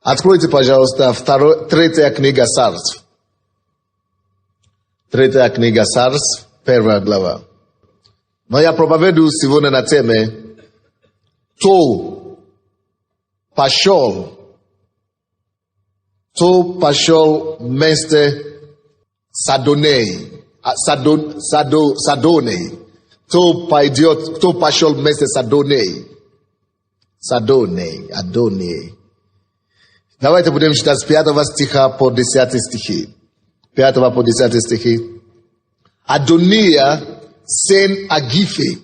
Откройте, пожалуйста, третья книга Царств. Третья книга Царств, 1 глава. Но я проповедую сегодня на теме «Кто пошел вместе с Адоней». Садоней. Кто пошел вместе с Адоней? Адоней. Давайте будем читать с 5 стиха по 10 стихи. 5 по 10 стихи. Адония, сын Агифи,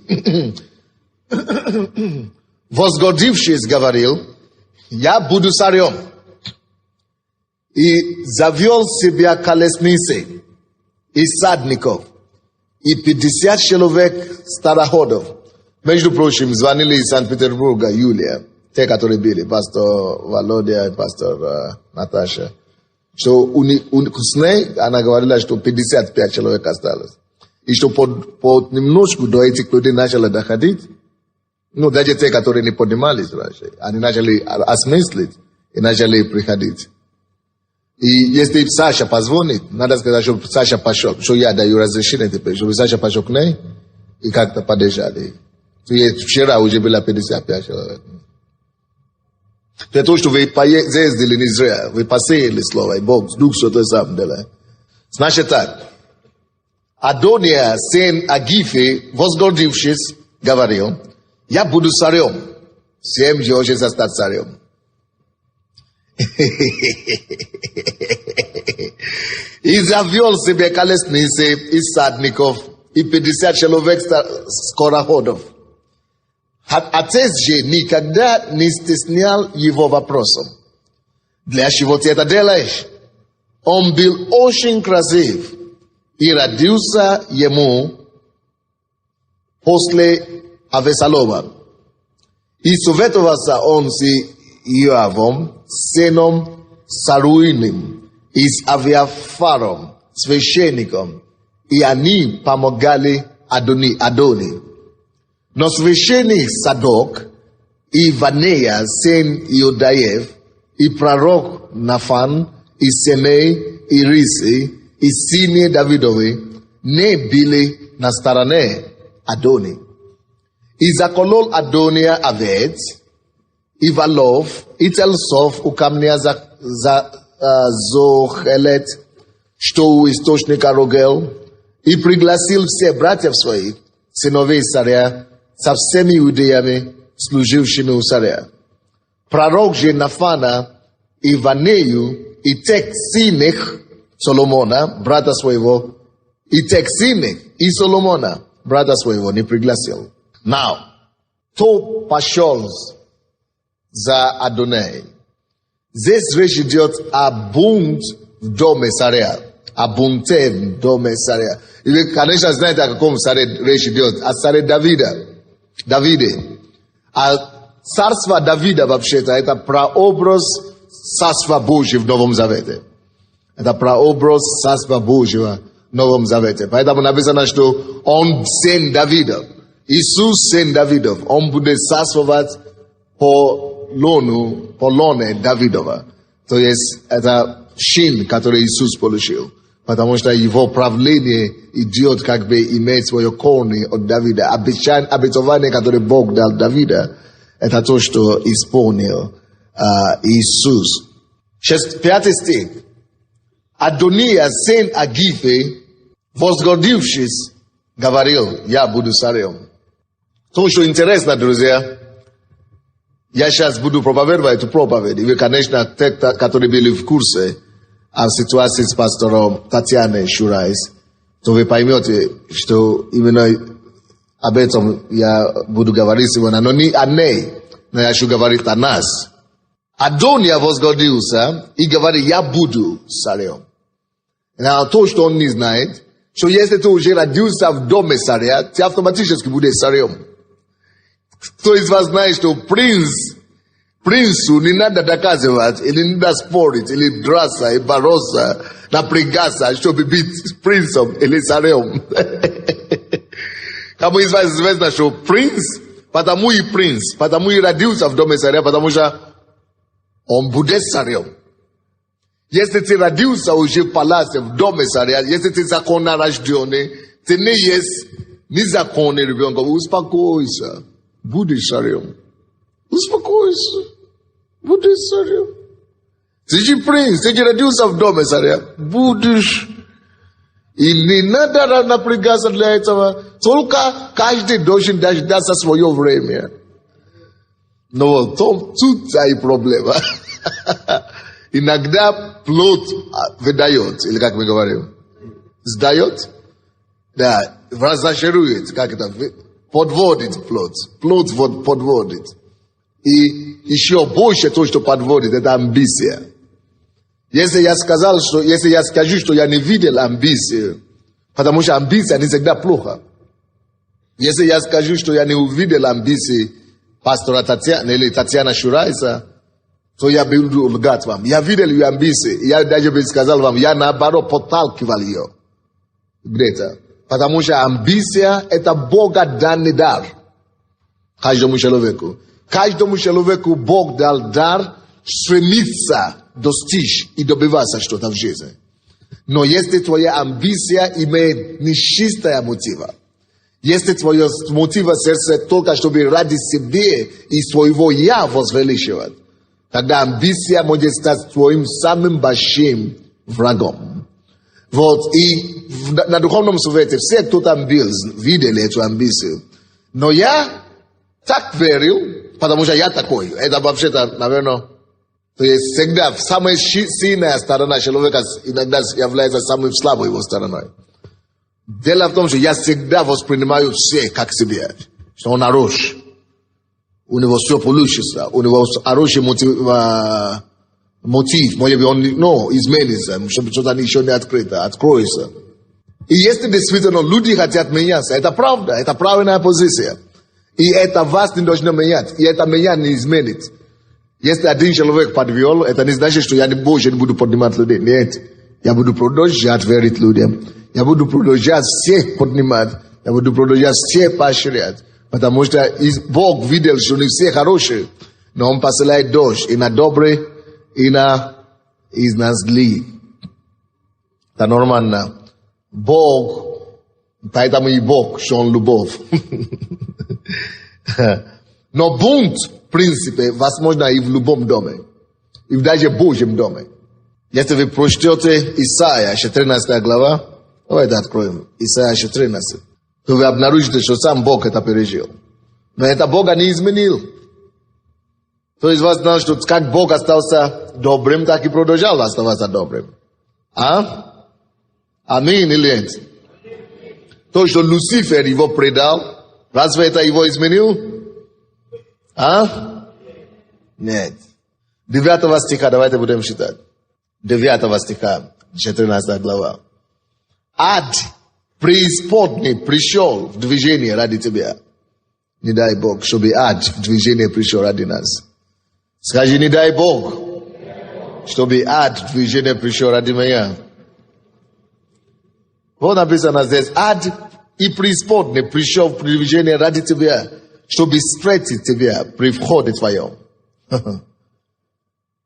возгордившись, говорил: я буду царем. И завел себя колесницы и садников, и 50 человек староходов. Между прочим, звонили из Санкт-Петербурга Юлия, те, которые были, пастор Володя и пастор Наташа. Что с ней она говорила, что 55 человек осталось. И что немножко до этих людей начали доходить, ну, даже те, которые не поднимались раньше, они начали осмыслить и начали приходить. И если Саша позвонит, надо сказать, что Саша пошел, что я даю разрешение теперь, чтобы Саша пошел к ней и как-то поддержали. Вчера уже было 55 человек. Для того, что вы ездили не зря, вы посеяли слово, и Бог, Дух Святой сам делает. Значит так, Адония, сын Агифи, возгордившись, говорил: я буду царем, всем же хочется стать царем. И завел себе колесницы и садников, и 50 человек скороходов. Отец же никогда не стеснял его вопросом: для чего ты это делаешь? Он был очень красив, и родился ему после Авесолома. И советовался он с Иоавом, сыном Саруиным, и с Авиафаром, священником, и они помогали Адони. Но священник Садок и Ванея, сын Иудаев, и пророк Нафан, и Семей, и Риси, и сыны Давидовы не были на стороне Адони. И заколол Адония овец, и волов, и телцов у камня Зохелет, что у источника Рогел, и пригласил все братьев своих, сыновей царя, со всеми иудеями, служившими у царя. Пророк же Нафана и Ванею, и тех сыных Соломона, брата своего, и тех сыных и Соломона, брата своего, не пригласил. Now, кто пошел за Адоней? Здесь речь идет о бунт в доме царя. О бунте в доме царя. И вы, конечно, знаете, о каком царе речь идет. О царе Давиде. А царство Давида, вообще-то, это прообраз царства Божьего в Новом Завете. Это прообраз царства Божьего в Новом Завете. Поэтому написано, что он сын Давидов. Иисус сын Давидов. Он будет царствовать по лоне Давидова. То есть, это чин, который Иисус получил. Потому что его правление идет как бы иметь свои корни от Давида. Обетование, которое Бог дал Давида, это то, что исполнил Иисус. 5 стих. Адония, сын Агифи, возгордившись, говорил: я буду царем. То, что интересно, друзья, я сейчас буду проповедовать эту проповедь. И вы, конечно, те, которые были в курсе о ситуации с пастором Татьяной Шурайс, то вы поймете, что именно об этом я буду говорить сегодня. Но не о ней, но я хочу говорить о нас. Адония возгордился и говорит: я буду царем. Но то, что он не знает, что если ты уже родился в доме царя, ты автоматически будешь царем. Кто из вас знает, что принцу не надо доказывать, или не надо спорить, или драться, и бороться, напрягаться, чтобы быть принцем или царем? Кому из вас известно, что принц, потому и родился в доме царя, потому что он будет царем. Если ты родился уже в паласе, в доме царя, если ты законно рожденный, ты не есть незаконный ребенок, успокойся, будешь царем. Успокойся, будешь царем. Ты же принц, ты же родился в доме царя, будешь. И не надо напрягаться для этого, только каждый должен дождаться свое время. Но тут и проблема. Иногда плод выдает, или как мы говорим, сдает, да, разочарует, как это, подводит плод подводит. И еще больше то, что подводит, это амбиция. Если я скажу, что я не видел амбицию, потому что амбиция не всегда плохо. Если я скажу, что я не увидел амбиции пастора Татьяна или Татьяна Шурайса, то я буду лгать вам. Я видел ее амбиции. Я даже бы сказал вам, я наоборот подталкивал ее. Где-то. Потому что амбиция – это Бога данный дар. Каждому человеку. Каждому человеку Бог дал дар стремиться достичь и добиваться что-то в жизни. Но если твоя амбиция имеет нечистая мотива, если твое мотива сердца только чтобы ради себя и своего «я» возвеличивать, тогда амбиция может стать твоим самым большим врагом. Вот, и на духовном совете все, кто там был, видели эту амбицию. Но я так верил, потому что я такой. Это вообще-то, наверное, то есть всегда самая сильная сторона человека иногда является самой слабой его стороной. Дело в том, что я всегда воспринимаю все как себе, что он хорош. У него все получится, у него хороший мотив, может быть, он изменится, чтобы что-то еще не открыто, откроется. И если действительно люди хотят меняться, это правда, это правильная позиция. И это вас не должно менять, и это меня не изменит. Если один человек подвел, это не значит, что я больше не буду поднимать людей. Нет, я буду продолжать верить людям. Я буду продолжать всех поднимать, я буду продолжать всех поощрять. Потому что Бог видел, что не все хорошие, но Он посылает дождь и на добрые, и на злые. Это нормально. Бог, поэтому и Бог, что Он любовь. Но бунт, в принципе, возможно и в любом доме, и даже в Божьем доме. Если вы прочтете Исайя, 14 глава, давайте откроем Исайя 14, то вы обнаружите, что сам Бог это пережил. Но это Бога не изменил. То есть вас знал, что как Бог остался добрым, так и продолжал оставаться добрым. А? Аминь или нет? То, что Люцифер его предал, разве это его изменил? А? Нет. 9 стиха, давайте будем читать. 9 стиха, 14 глава. Ад преисподней пришел в движение ради тебя. Не дай Бог, чтобы ад в движение пришел ради нас. Скажи, не дай Бог, чтобы ад в движение пришел ради меня. Вот написано здесь, ад и преисподней пришел в движение ради тебя, чтобы встретить тебя при входе твоем.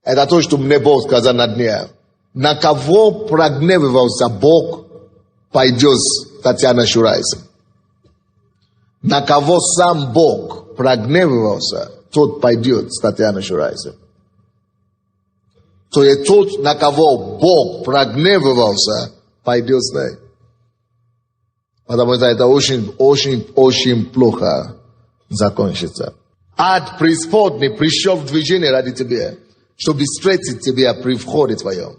Это то, что мне Бог сказал на дне. На кого прогневался Бог, пойдет Татьяна Шурайса. На кого сам Бог прогневался, тот пойдет с Татьяной Шурайса. То есть тот, на кого Бог прогневался, пойдет с ней. Потому что это очень плохо закончится. Ад преисподней пришел в движение ради тебя, чтобы встретить тебя при входе твоем.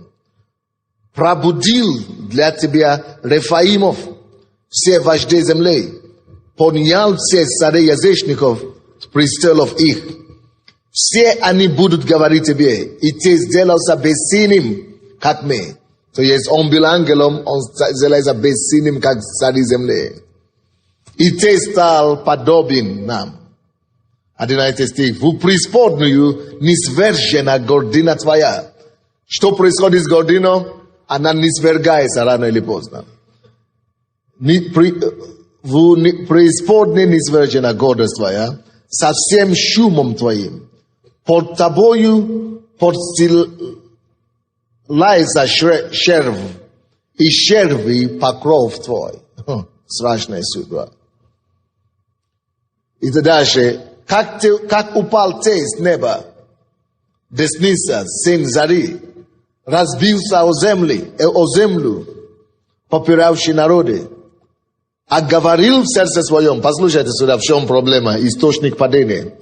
Пробудил для тебя Рефаимов, все вождей земли, поднял всех царей язычников с престолов их. Все они будут говорить тебе, и ты сделался бессильным, как мы. То есть он был ангелом, он сделался бессильным, как цари земли. И ты стал подобен нам. 11 стих. В преисподнюю низвержена гордина твоя. Что происходит с гординой? Она низвергается рано или поздно. В преисподней низвержена гордость твоя, со всем шумом твоим. Под тобою подстилается червь, и черви покров твой. Страшная судьба. И дальше, как упал ты с неба, десница, сын зари, разбился о землю, попиравший народы, а говорил в сердце своем, послушайте сюда, в чем проблема, источник падения,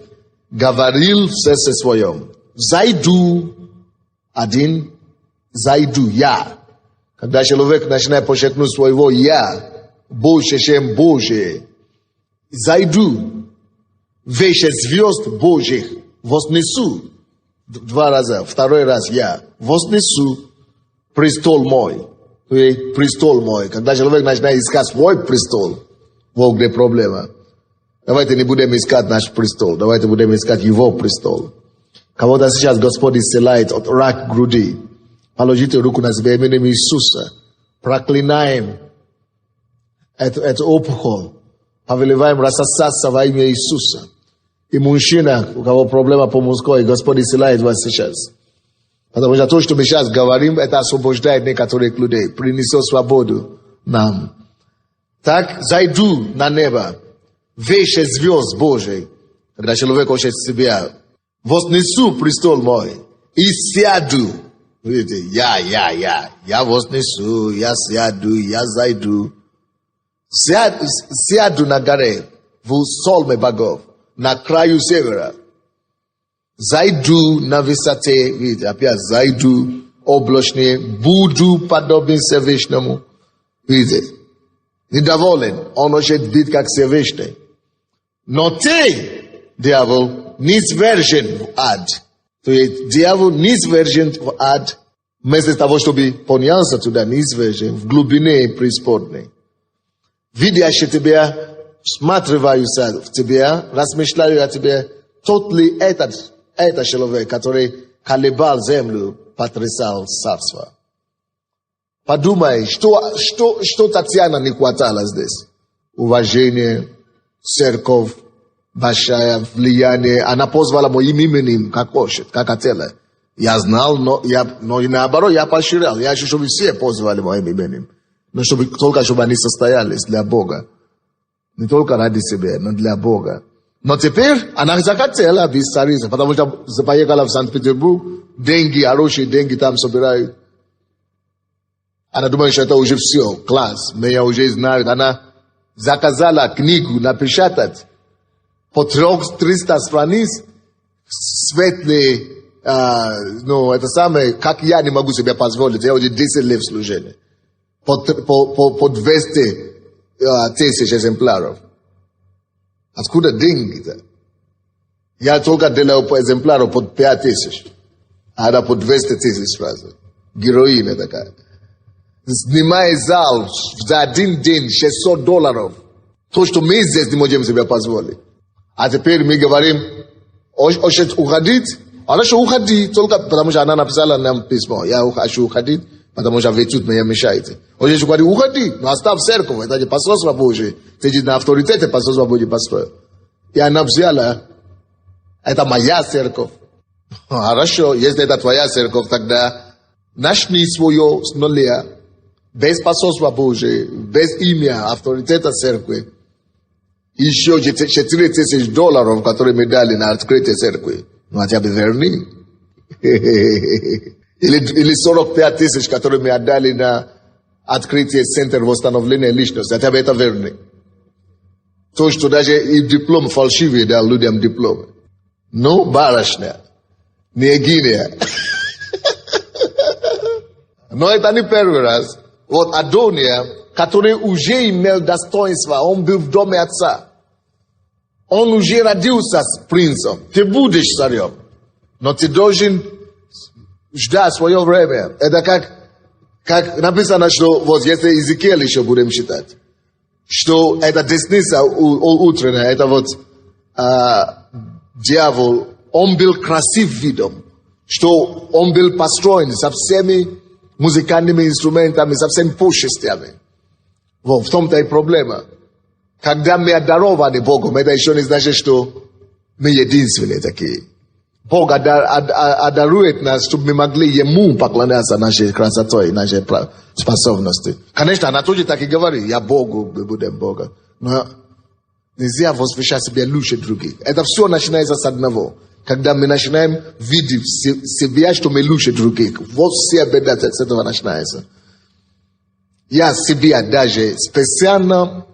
говорил в сердце своем, зайду я. Когда человек начинает подчеркнуть своего я, больше, чем Божие, зайду, выше звезд Божьих, вознесу, 2 раза, 2 раз я, вознесу престол мой. Престол мой. Когда человек начинает искать свой престол, вот где проблема. Давайте не будем искать наш престол, давайте будем искать его престол. Кого-то сейчас Господь исцеляет от рак груди. Положите руку на себя именем Иисуса. Проклинаем эту опухоль. Повелеваем рассосаться во имя Иисуса. И мужчина, у кого проблема по мужской, Господь исцеляет вас сейчас. Потому что то, что мы сейчас говорим, это освобождает некоторых людей, принесет свободу нам. Так, зайду на небо, выше звезд Божий, когда человек хочет себя, вознесу престол мой и сяду. Видите, я вознесу, я сяду, я зайду. Сяду на горе, в солме богов, на краю севера. Зайду на высоте, видите, опять зайду, облачные, буду подобен Всевышнему. Видите, недоволен, он хочет быть как Всевышний. Но ты, дьявол, низвержен в ад. То есть, дьявол низвержен в ад, вместо того, чтобы подняться туда, низвержен в глубине преисподней. Видящий тебя, всматриваюся в тебя, размышляю о тебе, тот ли этот человек, который колебал землю, потрясал царство. Подумай, что Татьяна не хватало здесь? Уважение, церковь, большое влияние. Она позвала моим именем, как хочет, как хотела. Я знал, но и наоборот, я поощрял. Я хочу, чтобы все позвали моим именем. Но только чтобы они состоялись для Бога. Не только ради себя, но для Бога. Но теперь она захотела быть царицей, потому что поехала в Санкт-Петербург, деньги, хорошие деньги там собирают. Она думает, что это уже все, класс, меня уже знают. Она заказала книгу напечатать по 300 страниц, светлые, это самое, как я не могу себе позволить, я уже 10 лет в служении. По 200 тысяч экземпляров. Откуда деньги-то? Я только делал по экземпляру по 5000. А она по 200 тысяч сразу. Героиня такая. Снимая зал за один день $600. То, что мы здесь не можем себе позволить. А теперь мы говорим, хочет уходить? Хорошо, уходи. Только потому что она написала нам письмо. Я хочу уходить, потому что вы тут меня мешаете. Хочет уходи, но оставь церковь. Это же посольство Божие. Ты же на авторитете посольства Божие построил. И она взяла, это моя церковь. Хорошо, если это твоя церковь, тогда начни свое с нуля. Без посольства Божие, без имя, авторитета церкви. Еще $4000, которые мы дали на открытие церкви. Ну, хотя бы верни. Или 45 тысяч, которые мы отдали на открытие центра восстановления личности. Хотя бы это верни. То, что даже и диплом фальшивый дал людям диплом. Ну, барышня. Не гиния. Но это не первый раз. Вот Адония, который уже имел достоинство, он был в доме отца. Он уже родился с принцем. Ты будешь царем. Но ты должен ждать свое время. Это как написано, что вот если Иезекииль еще будем читать, что это десница утренняя, это вот дьявол, он был красив видом, что он был построен со всеми музыкальными инструментами, со всеми почестями. Вот в том-то и проблема. Когда мы одарованы Богом, это еще не значит, что мы единственные такие. Бог одарует нас, чтобы мы могли Ему поклоняться нашей красотой, нашей способности. Конечно, она тоже так и говорит, я Богу, мы будем Бога. Но нельзя возвышать себя лучше других. Это все начинается с одного. Когда мы начинаем видеть себя, что мы лучше других. Вот вся беда с этого начинается. Я себя даже специально,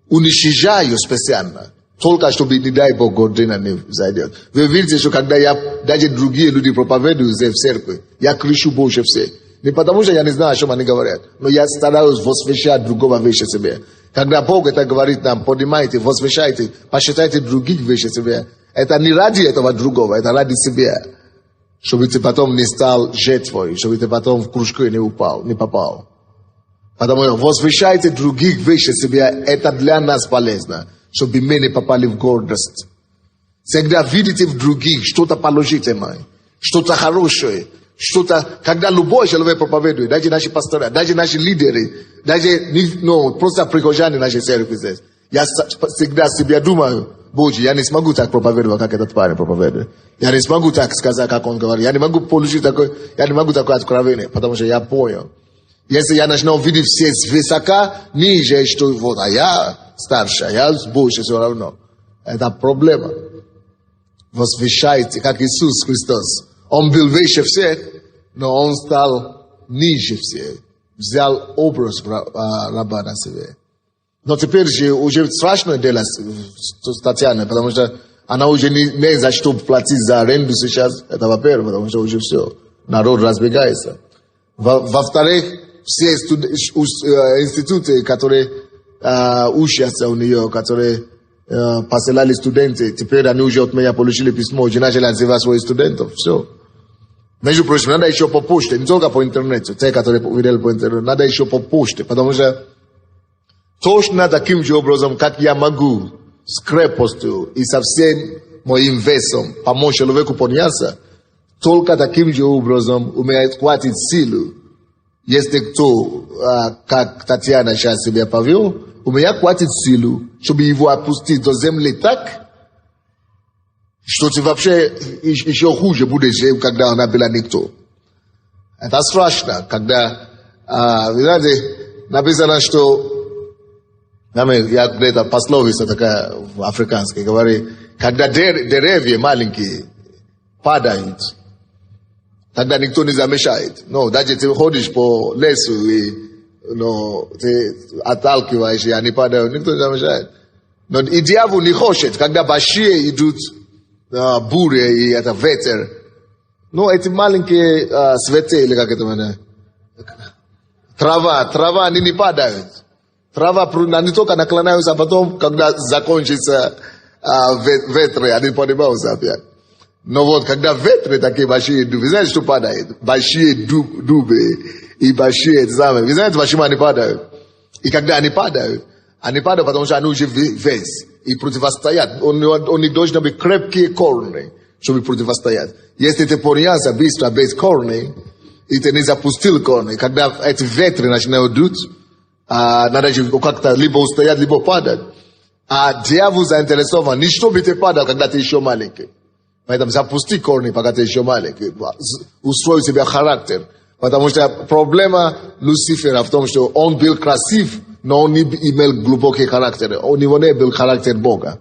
уничижаю специально. Только чтобы, не дай Бог, гордыня не зайдет. Вы видите, что когда даже другие люди проповедуют в церкви, я кричу больше всех. Не потому что я не знаю, о чем они говорят, но я стараюсь возвещать другого выше себя. Когда Бог это говорит нам, поднимайте, возвещайте, посчитайте других выше себя. Это не ради этого другого, это ради себя. Чтобы ты потом не стал жертвой, чтобы ты потом в кружку не упал, не попал. Потому что возвещайте других выше себя, это для нас полезно, чтобы мы не попали в гордость. Всегда видите в других что-то положительное, что-то хорошее, что-то, когда любой человек проповедует, даже наши пасторы, даже наши лидеры, даже просто прихожане нашей церкви здесь. Я всегда себе думаю, Боже, я не смогу так проповедовать, как этот парень проповедует. Я не смогу так сказать, как он говорит. Я не могу получить такое откровение, потому что я понял. Если я начну видеть все свысока, ниже, что вот, а я старше, а я больше все равно. Это проблема. Возвещайте, как Иисус Христос. Он был выше всех, но он стал ниже всех. Взял образ раба на себе. Но теперь же уже страшное дело с Татьяной, потому что она уже не за что платить за аренду сейчас. Это во-первых, потому что уже все. Народ разбегается. Во-вторых, все институты, которые учатся у нее, которые посылали студенты, теперь они уже от меня получили письмо, уже начали отзывать своих студентов. Все. Между прочим, надо еще по почте, не только по интернету, те, которые видели по интернету, надо еще по почте, потому что точно таким же образом, как я могу с крепостью и со всем моим весом помочь человеку подняться, только таким же образом у меня хватит силы. Если кто, как Татьяна сейчас себя повел, у меня хватит силы, чтобы его опустить до земли так, что ты вообще еще хуже будешь, когда она была никто. Это страшно, когда, вы знаете, написано, что я где-то пословица такая африканская говорит, когда деревья маленькие падают, тогда никто не замешает. Но даже ты ходишь по лесу и ты отталкиваешь, и они падают, никто не замешает. Но и дьявол не хочет, когда большие идут буря и это ветер. Ну, эти маленькие цветы, или как это называется, трава, они не падают. Трава, они только наклоняются, а потом, когда закончится ветры, они поднимаются опять. Но вот, когда ветры такие большие дубы, вы знаете, что падает? Большие дубы и большие замы. Вы знаете, почему они падают? И когда они падают, потому что они уже вес и противостоят. Они должны быть крепкие корни, чтобы противостоять. Если ты поднялся быстро без корней, и ты не запустил корни, когда эти ветры начинают дуть, надо же как-то либо устоять, либо падать. А дьявол заинтересован, не чтобы ты падал, когда ты еще маленький. Поэтому запусти корни, пока ты еще маленький. Устрой себе характер. Потому что проблема Люцифера в том, что он был красив, но он не имел глубокий характер. У него не был характер Бога.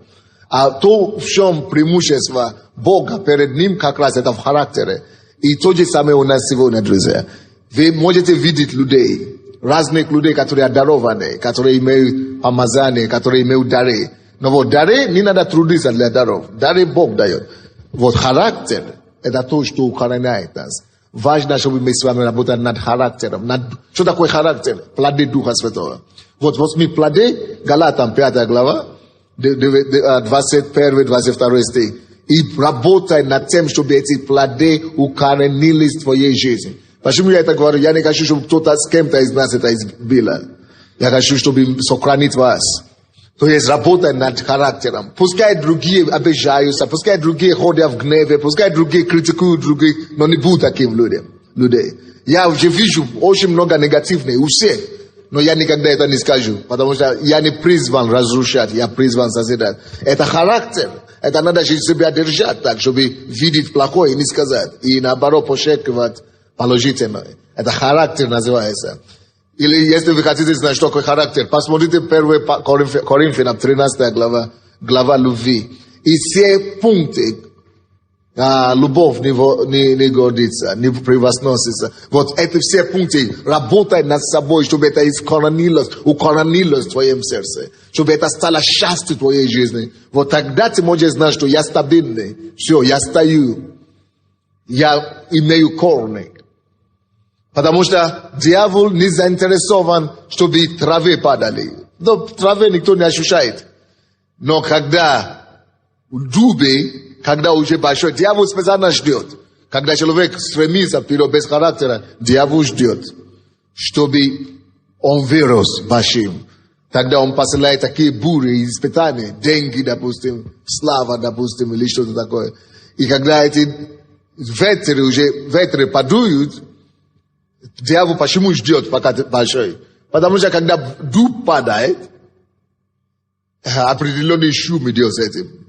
А то, в чем преимущество Бога перед ним, как раз это в характере. И то же самое у нас сегодня, друзья. Вы можете видеть людей, разных людей, которые одарованы, которые имеют помазание, которые имеют дары. Но вот дары не надо трудиться для даров. Дары Бог дает. Вот характер – это то, что укореняет нас. Важно, чтобы мы с вами работали над характером. Что такое характер? Плоды Духа Святого. Вот 8 плоды, Галатам 5 глава, 21-22 стих. И работай над тем, чтобы эти плоды укоренились в твоей жизни. Почему я это говорю? Я не хочу, чтобы кто-то с кем-то из нас это избило. Я хочу, чтобы сохранить вас. То есть работать над характером. Пускай другие обижаются, пускай другие ходят в гневе, пускай другие критикуют других, но не будь таким людей. Я уже вижу очень много негативных у всех, но я никогда это не скажу, потому что я не призван разрушать, я призван созидать. Это характер. Это надо же себя держать так, чтобы видеть плохое и не сказать. И наоборот подчеркивать положительное. Это характер называется. Или если вы хотите знать, что такое характер, посмотрите 1 Коринфянам 13 глава любви. И все пункты, любовь не гордится, не превозносится. Вот эти все пункты, работай над собой, чтобы это укоренилось в твоем сердце. Чтобы это стало счастьем в твоей жизни. Вот тогда ты можешь знать, что я стабильный. Все, я стою. Я имею корни. Потому что дьявол не заинтересован, чтобы травы падали. Но травы никто не ощущает. Но когда в дубе, когда уже большой, дьявол специально ждет. Когда человек стремится вперед без характера, дьявол ждет, чтобы он вырос большим. Тогда он посылает такие бури, испытания, деньги, допустим, слава, допустим, или что-то такое. И когда эти ветры подуют, дьявол почему ждет, пока ты большой? Потому что когда дуб падает, определенный шум идет с этим.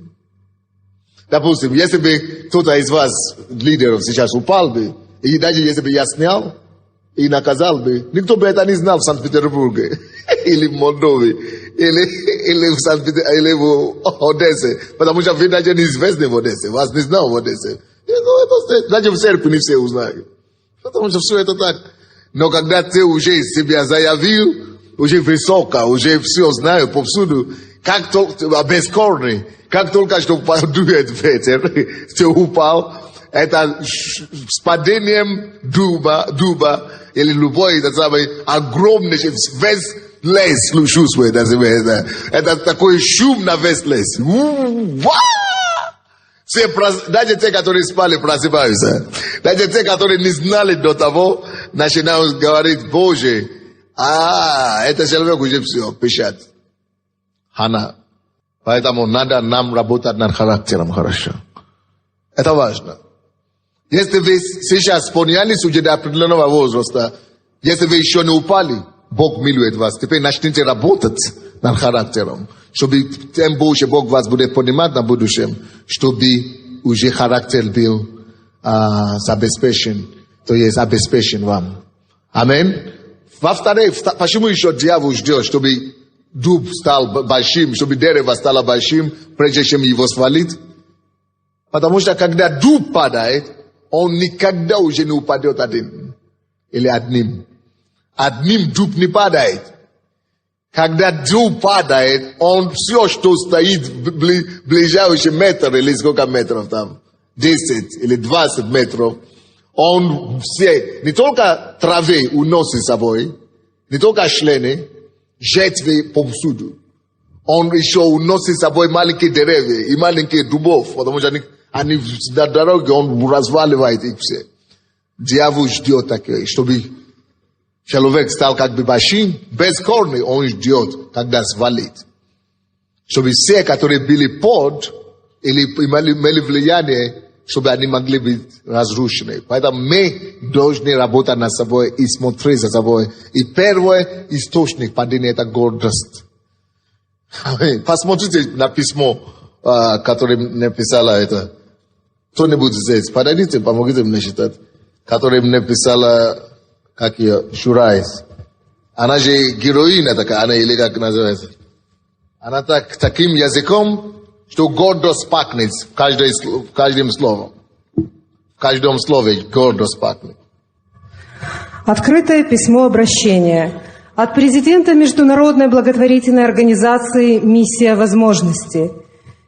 Допустим, если бы кто-то из вас, лидеров, сейчас упал бы, и даже если бы я снял и наказал бы, никто бы это не знал в Санкт-Петербурге, или в Молдове, или в Одессе, потому что вы даже не известны в Одессе, вас не знал в Одессе. Даже в церкви не все узнают. Потому что все это так. Но когда ты уже себя заявил, уже высоко, уже все знаю повсюду, как только без корней, как только что подует ветер, ты упал, это с падением дуба или любой, это самый огромный, весь лес чувствует, это такой шум на весь лес. Все, даже те, которые спали, просыпаются. Даже те, которые не знали до того, начинают говорить: Боже, это человек уже все, пишет. Хана. Поэтому надо нам работать над характером хорошо. Это важно. Если вы сейчас поднялись уже до определенного возраста, если вы еще не упали, Бог милует вас. Теперь начните работать над характером, чтобы тем больше Бог вас будет понимать на будущем, чтобы уже характер был обеспечен, то есть обеспечен вам. Аминь. Во-вторых, почему еще дьявол ждет, чтобы дуб стал большим, чтобы дерево стало большим, прежде чем его свалить? Потому что когда дуб падает, он никогда уже не упадет один или одним. Одним дуб не падает. Когда дуб падает, он все, что стоит ближайший метр или сколько метров там, 10 или 20 метров, он все, не только травы уносит с собой, не только члены, жертвы повсюду. Он еще уносит с собой маленькие деревья и маленькие дубов, потому что они на дороге, он разваливает их все. Дьявол ждет такое, чтобы человек стал как бы большим, без корней, он ждет, когда свалит. Чтобы все, которые были под или имели влияние, чтобы они могли быть разрушены. Поэтому мы должны работать над собой и смотреть за собой. И первый источник падения – это гордость. Посмотрите на письмо, которое написала это. Кто-нибудь здесь, подойдите, помогите мне читать. Которое написала, как ее, Шурайс. Она же героиня такая, она или как называется. Она таким языком, что гордость пахнет в каждом слове. В каждом слове гордость пахнет. Открытое письмо обращения от президента Международной благотворительной организации «Миссия возможности»,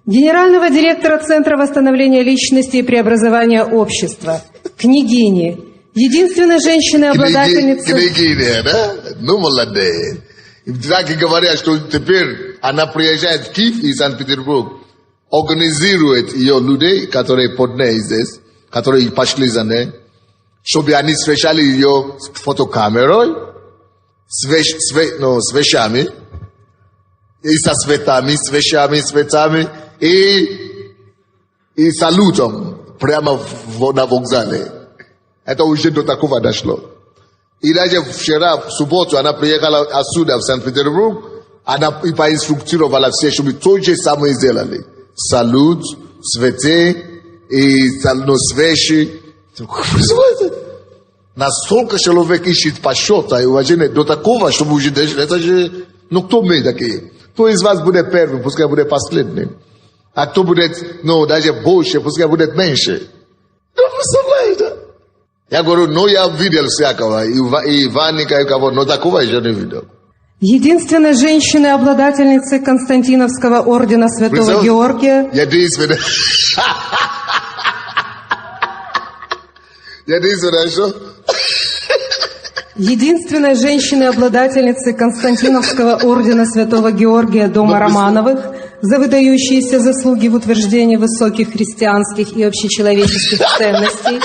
генерального директора Центра восстановления личности и преобразования общества, княгини, единственной женщины-обладательницы... Княгиня, да? Ну, молодец. Так и говорят, что теперь она приезжает в Киев и Санкт-Петербург, организует ее людей, которые под ней здесь, которые пошли за ней, чтобы они встречали ее с фотокамерой, с вещами, и со цветами, свечами, и салютом прямо на вокзале. Это уже до такого дошло. И даже вчера, в субботу, она приехала отсюда, в Санкт-Петербург, она и поинструктировала все, чтобы то же самое сделали. салют, цветы и свечи. Настолько человек ищет почета и уважения до такого, чтобы уже это же, ну кто мы такие? Кто из вас будет первым, пускай будет последним. А кто будет, ну даже больше, пускай будет меньше. Ну, представляете? Я говорю, ну я видел всякого, и Иваника, и кого, но такого я не видел. Единственной женщиной, обладательницей Константиновского ордена Святого Георгия. Единственная. Единственная что? Единственной женщиной, обладательницей Константиновского ордена Святого Георгия дома Романовых за выдающиеся заслуги в утверждении высоких христианских и общечеловеческих ценностей,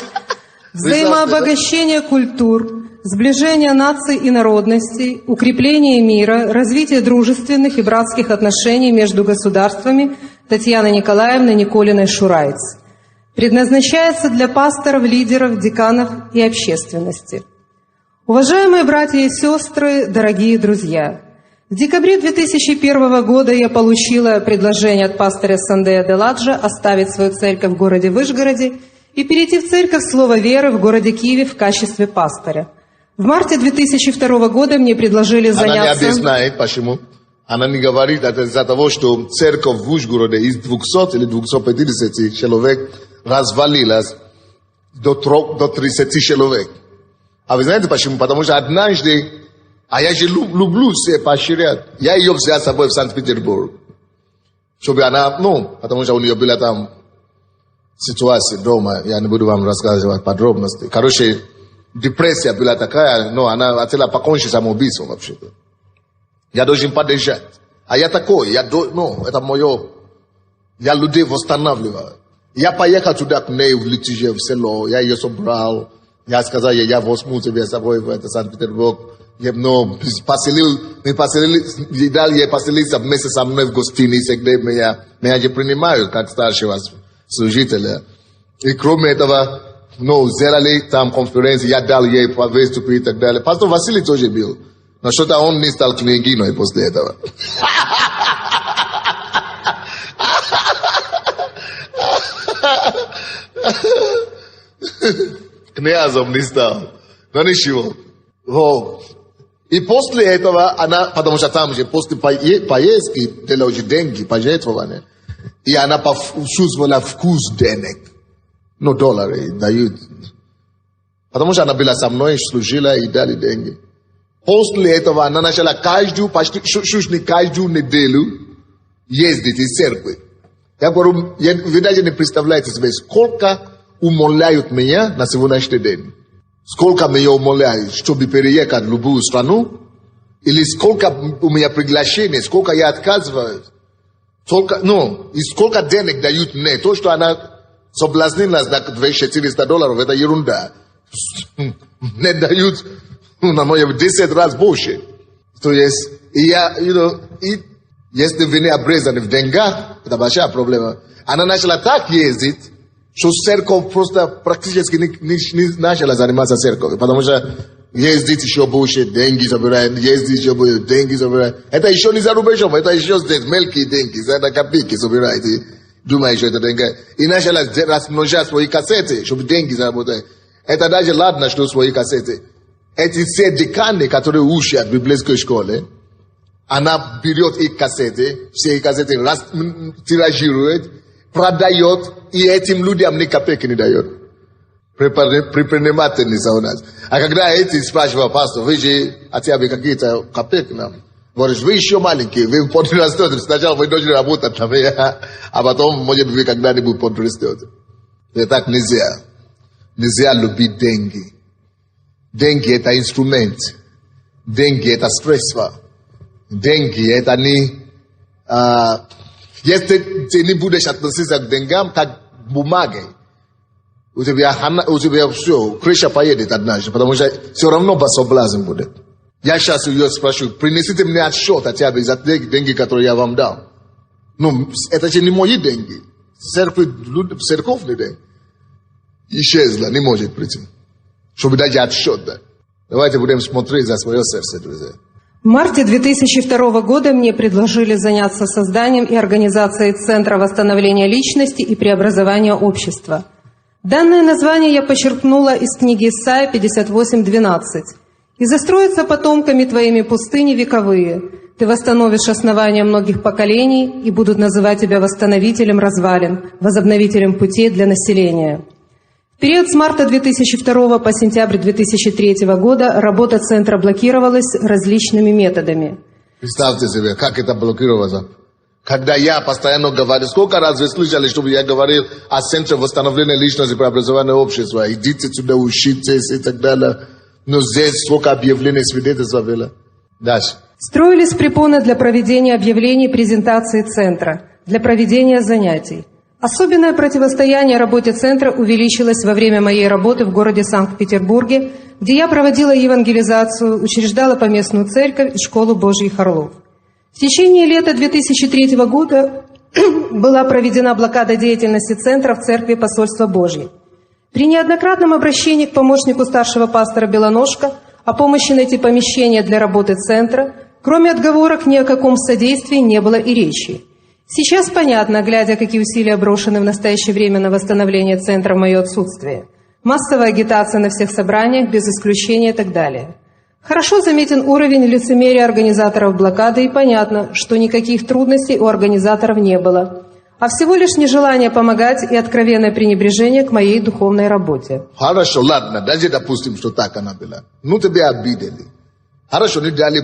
взаимообогащение культур, сближение наций и народностей, укрепление мира, развитие дружественных и братских отношений между государствами Татьяны Николаевны Николиной-Шурайц. Предназначается для пасторов, лидеров, деканов и общественности. Уважаемые братья и сестры, дорогие друзья, в декабре 2001 года я получила предложение от пастыря Сандея Деладжа оставить свою церковь в городе Вышгороде и перейти в церковь Слова Веры в городе Киеве в качестве пастыря. В марте 2002 года мне предложили заняться... Она не объясняет, почему. Она не говорит, это из-за того, что церковь в Вышгороде из 200 или 250 человек развалилась до 30 человек. А вы знаете почему? Потому что однажды, а я же люблю все поощрять, я ее взял с собой в Санкт-Петербург. Чтобы она, ну, потому что у нее была там ситуация дома, я не буду вам рассказывать подробности. Короче, депрессия была такая, но она хотела покончить самоубийством вообще-то. Я должен поддержать. А я такой, ну, это мое, я людей восстанавливаю. Я поехал туда к ней в Литиже, в село, я ее собрал. Я сказал, я возьму тебя с собой в Санкт-Петербург. Но мы поселили, дал ей поселиться вместе со мной в гостинице, где меня же принимают как старшего служителя. И кроме этого, ну, сделали там конференцию, я дал ей выступить и так далее. Пастор Василий тоже был. Но что-то он не стал княгиной после этого. Князем не стал. Но ничего. И после этого она, потому что там же после поездки дали уже деньги, пожертвования. И она почувствовала вкус денег. Ну, доллары дают. Потому что она была со мной, служила и дали деньги. После этого она начала почти каждую неделю ездить из церкви. Я говорю, вы даже не представляете себе, сколько умоляют меня на сегодняшний день. Сколько меня умоляют, чтобы переехать в любую страну. Или сколько у меня приглашений, сколько я отказываюсь. И сколько денег дают мне. То, что она соблазнилась на $400, это ерунда. Мне дают на мое 10 раз больше. То есть, если вы не обрезаны в деньгах, это большая проблема. Она начала так ездить, что церковь просто практически не начала заниматься церковью. Потому что ездить еще больше, деньги собирает, ездить еще больше, деньги собирает. Это еще не за рубежом, это еще здесь мелкие деньги, это копейки собирает. Думаю, что это деньги. И начала размножать свои кассеты, чтобы деньги заработать. Это даже ладно, что свои кассеты. Эти все деканы, которые учат в библейской школе, она берет их кассеты, все их кассеты тиражирует, продает, и этим людям ни копейки не дает. Предпринимательница у нас. А когда эти спрашивают, пастор, вы же хотя бы какие-то копейки нам. Говоришь, вы еще маленькие, вы подрастете. Сначала вы должны работать там, а потом, может, вы когда-нибудь подрастете. И так нельзя. Нельзя любить деньги. Деньги это инструмент. Деньги это средство. Деньги это не... если ты не будешь относиться к деньгам, как бумагой, у тебя все, крыша поедет однажды, потому что все равно соблазн будет. Я сейчас ее спрашиваю, принесите мне отсчет хотя бы за деньги, которые я вам дал. Ну, это же не мои деньги. Церковные деньги. Исчезла, не может прийти. Чтобы дать отсчет, да. Давайте будем смотреть за свое сердце, друзья. В марте 2002 года мне предложили заняться созданием и организацией Центра восстановления личности и преобразования общества. Данное название я почерпнула из книги Исайя 58:12. «И застроятся потомками твоими пустыни вековые. Ты восстановишь основания многих поколений, и будут называть тебя восстановителем развалин, возобновителем путей для населения». В период с марта 2002 по сентябрь 2003 года работа Центра блокировалась различными методами. Представьте себе, как это блокировалось. Когда я постоянно говорю, сколько раз вы слышали, чтобы я говорил о Центре восстановления личности и преобразования общества, идите туда, учитесь и так далее. Но здесь сколько объявлений, свидетельства было. Дальше. Строились препоны для проведения объявлений презентации Центра, для проведения занятий. Особенное противостояние работе Центра увеличилось во время моей работы в городе Санкт-Петербурге, где я проводила евангелизацию, учреждала поместную церковь и школу Божьих Орлов. В течение лета 2003 года была проведена блокада деятельности Центра в Церкви Посольства Божьей. При неоднократном обращении к помощнику старшего пастора Белоножко о помощи найти помещение для работы Центра, кроме отговорок ни о каком содействии не было и речи. Сейчас понятно, глядя, какие усилия брошены в настоящее время на восстановление Центра в мое отсутствие. Массовая агитация на всех собраниях, без исключения и так далее. Хорошо заметен уровень лицемерия организаторов блокады, и понятно, что никаких трудностей у организаторов не было, а всего лишь нежелание помогать и откровенное пренебрежение к моей духовной работе. Хорошо, ладно, даже допустим, что так она была. Ну, тебя обидели. Хорошо, не дали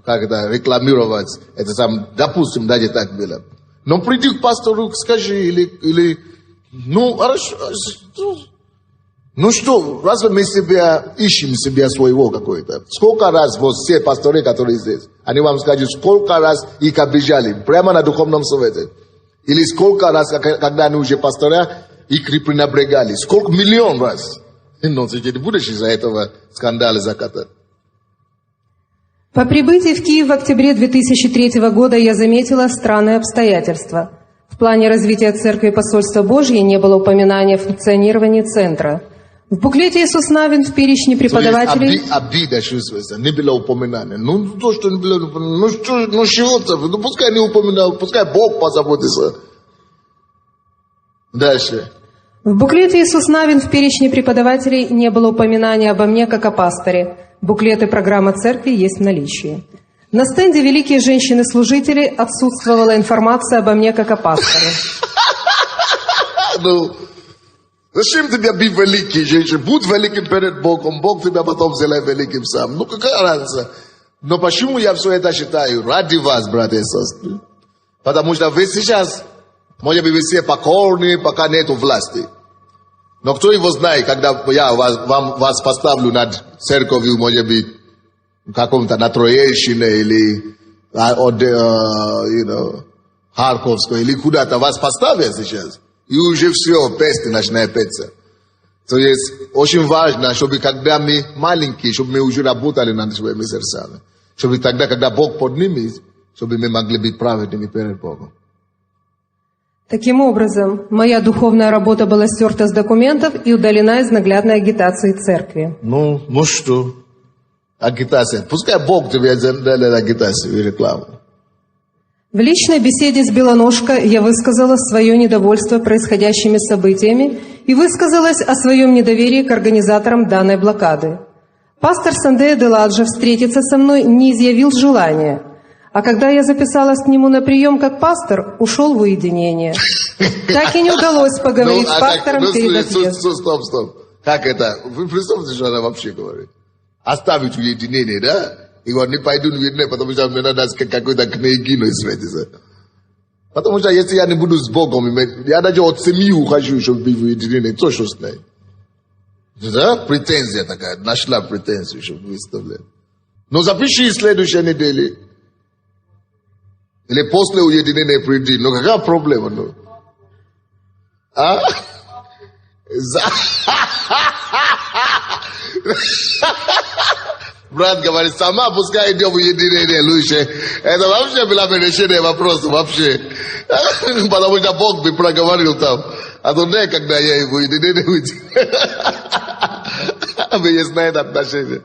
как это, рекламировать это сам, допустим, даже так было. Но приди к пастору, скажи, или ну, хорошо, ну что, разве мы себя ищем себя своего какой-то? Сколько раз вот все пасторы, которые здесь, они вам скажут, сколько раз их обижали, прямо на духовном совете? Или сколько раз, когда они уже пастора, их пренебрегали? Сколько, миллион раз? Но ты не будешь из-за этого скандала закатать. По прибытии в Киев в октябре 2003 года я заметила странные обстоятельства. В плане развития Церкви Посольства Божьей не было упоминания о функционировании Центра. В буклете Иисус Навин в перечне преподавателей... Обида чувствуется, не было упоминания. Ну, то, что не было упоминания, ну чего-то, ну пускай не упоминал, пускай Бог позаботится. Дальше. В буклете Иисус Навин в перечне преподавателей не было упоминания обо мне как о пасторе. Буклеты программы церкви есть в наличии. На стенде «Великие женщины-служители» отсутствовала информация обо мне как о пасторе. Ну, зачем тебе быть великий, женщина? Будь великим перед Богом, Бог тебя потом сделает великим сам. Ну, какая разница? Но почему я все это считаю? Ради вас, братья и сестры. Потому что вы сейчас, может быть, вы все покорны, пока нету власти. Но кто его знает, когда я вас поставлю над церковью, может быть, в каком-то на Троещине или Харьковской, или куда-то вас поставят сейчас. И уже все, песни начинают петься. То есть очень важно, чтобы когда мы маленькие, чтобы мы уже работали над своими сердцами. Чтобы тогда, когда Бог поднимет, чтобы мы могли быть праведными перед Богом. Таким образом, моя духовная работа была стерта с документов и удалена из наглядной агитации церкви. Ну что? Агитация. Пускай Бог тебе делает агитацию и рекламу. В личной беседе с Белоножко я высказала свое недовольство происходящими событиями и высказалась о своем недоверии к организаторам данной блокады. Пастор Сандея Деладжа встретиться со мной не изъявил желания, а когда я записалась к нему на прием как пастор, ушел в уединение. Так и не удалось поговорить с пастором перед отъездом. Стоп. Как это? Вы представьте, что она вообще говорит? Оставить уединение, да? И вот не пойду в уединение, потому что мне надо какой-то княгину встретиться. Потому что если я не буду с Богом, я даже от семьи ухожу, чтобы быть в уединении. То, что с ней. Да? Претензия такая. Нашла претензию, чтобы выставлять. Но запиши следующей неделе. Или после уединения приди. Ну какая проблема? Ну? А? Брат говорит, сама пускай идем в уединение лучше. Это вообще было бы решение вопроса вообще. Потому что Бог бы проговорил там. А то некогда я в уединение уйти. Выясняет отношения.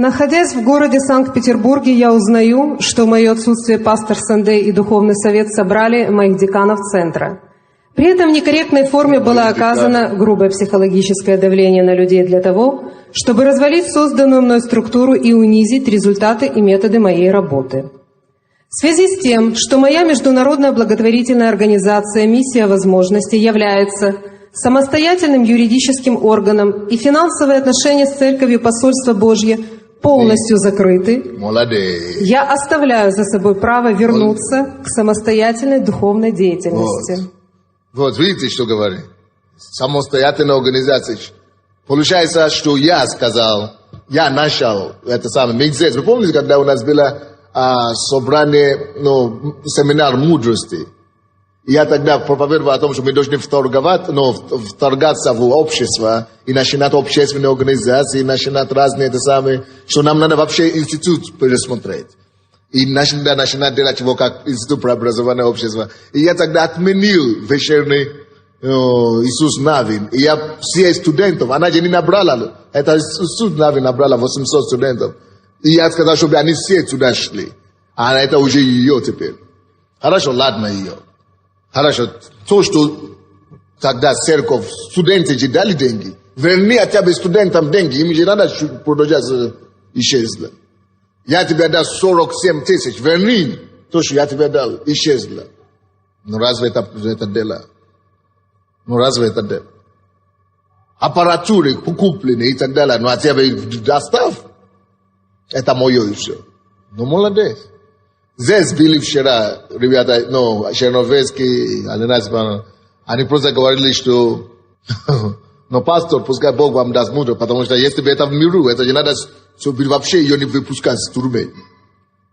Находясь в городе Санкт-Петербурге, я узнаю, что в мое отсутствие пастор Сандей и Духовный Совет собрали моих деканов центра. При этом в некорректной форме было оказано грубое психологическое давление на людей для того, чтобы развалить созданную мной структуру и унизить результаты и методы моей работы. В связи с тем, что моя международная благотворительная организация «Миссия возможностей» является самостоятельным юридическим органом и финансовые отношения с Церковью Посольства Божье полностью закрыты, я оставляю за собой право вернуться к самостоятельной духовной деятельности. Вот, видите, что говорит? Самостоятельная организация. Получается, что я сказал, я начал это самое, медитацию. Вы помните, когда у нас было собрание, семинар мудрости? Я тогда проповедовал о том, что мы должны вторгаться в общество и начинать общественные организации, начинать разные это самые, что нам надо вообще институт пересмотреть. И начинать делать его как институт преобразования общества. И я тогда отменил вечерний Иисус Навин. И я все студентов, она же не набрала, это Иисус Навин набрала 800 студентов. И я сказал, чтобы они все туда шли. А это уже ее теперь. Хорошо, ладно ее. Хорошо, то, что тогда церковь, студенты же дали деньги. Верни хотя бы студентам деньги, им же надо продолжать исчезло. Я тебе дал 47 тысяч, верни то, что я тебе дал, исчезло. Ну разве это дело? Ну разве это дело? Аппаратуры куплены и так далее, ну а тебе доставь. Это мое и все. Ну молодец. Здесь были вчера ребята, Черновецкий, они просто говорили, что но пастор, пускай Бог вам даст мудрость, потому что если бы это в миру, это не надо, чтобы вообще ее не выпускать с тюрьмы.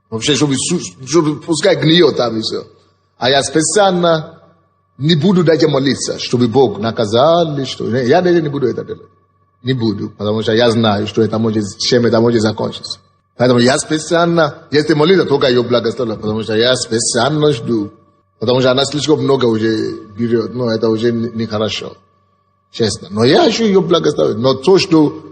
Вообще, чтобы пускай гниет там и все. А я специально не буду даже молиться, чтобы Бог наказал, что я даже не буду это делать. Не буду, потому что я знаю, что это может, чем это может закончиться. Поэтому я специально, если молиться, только ее благословляю, потому что я специально жду. Потому что она слишком много уже берет, но это уже нехорошо. Честно. Но я еще ее благословляю. Но то, что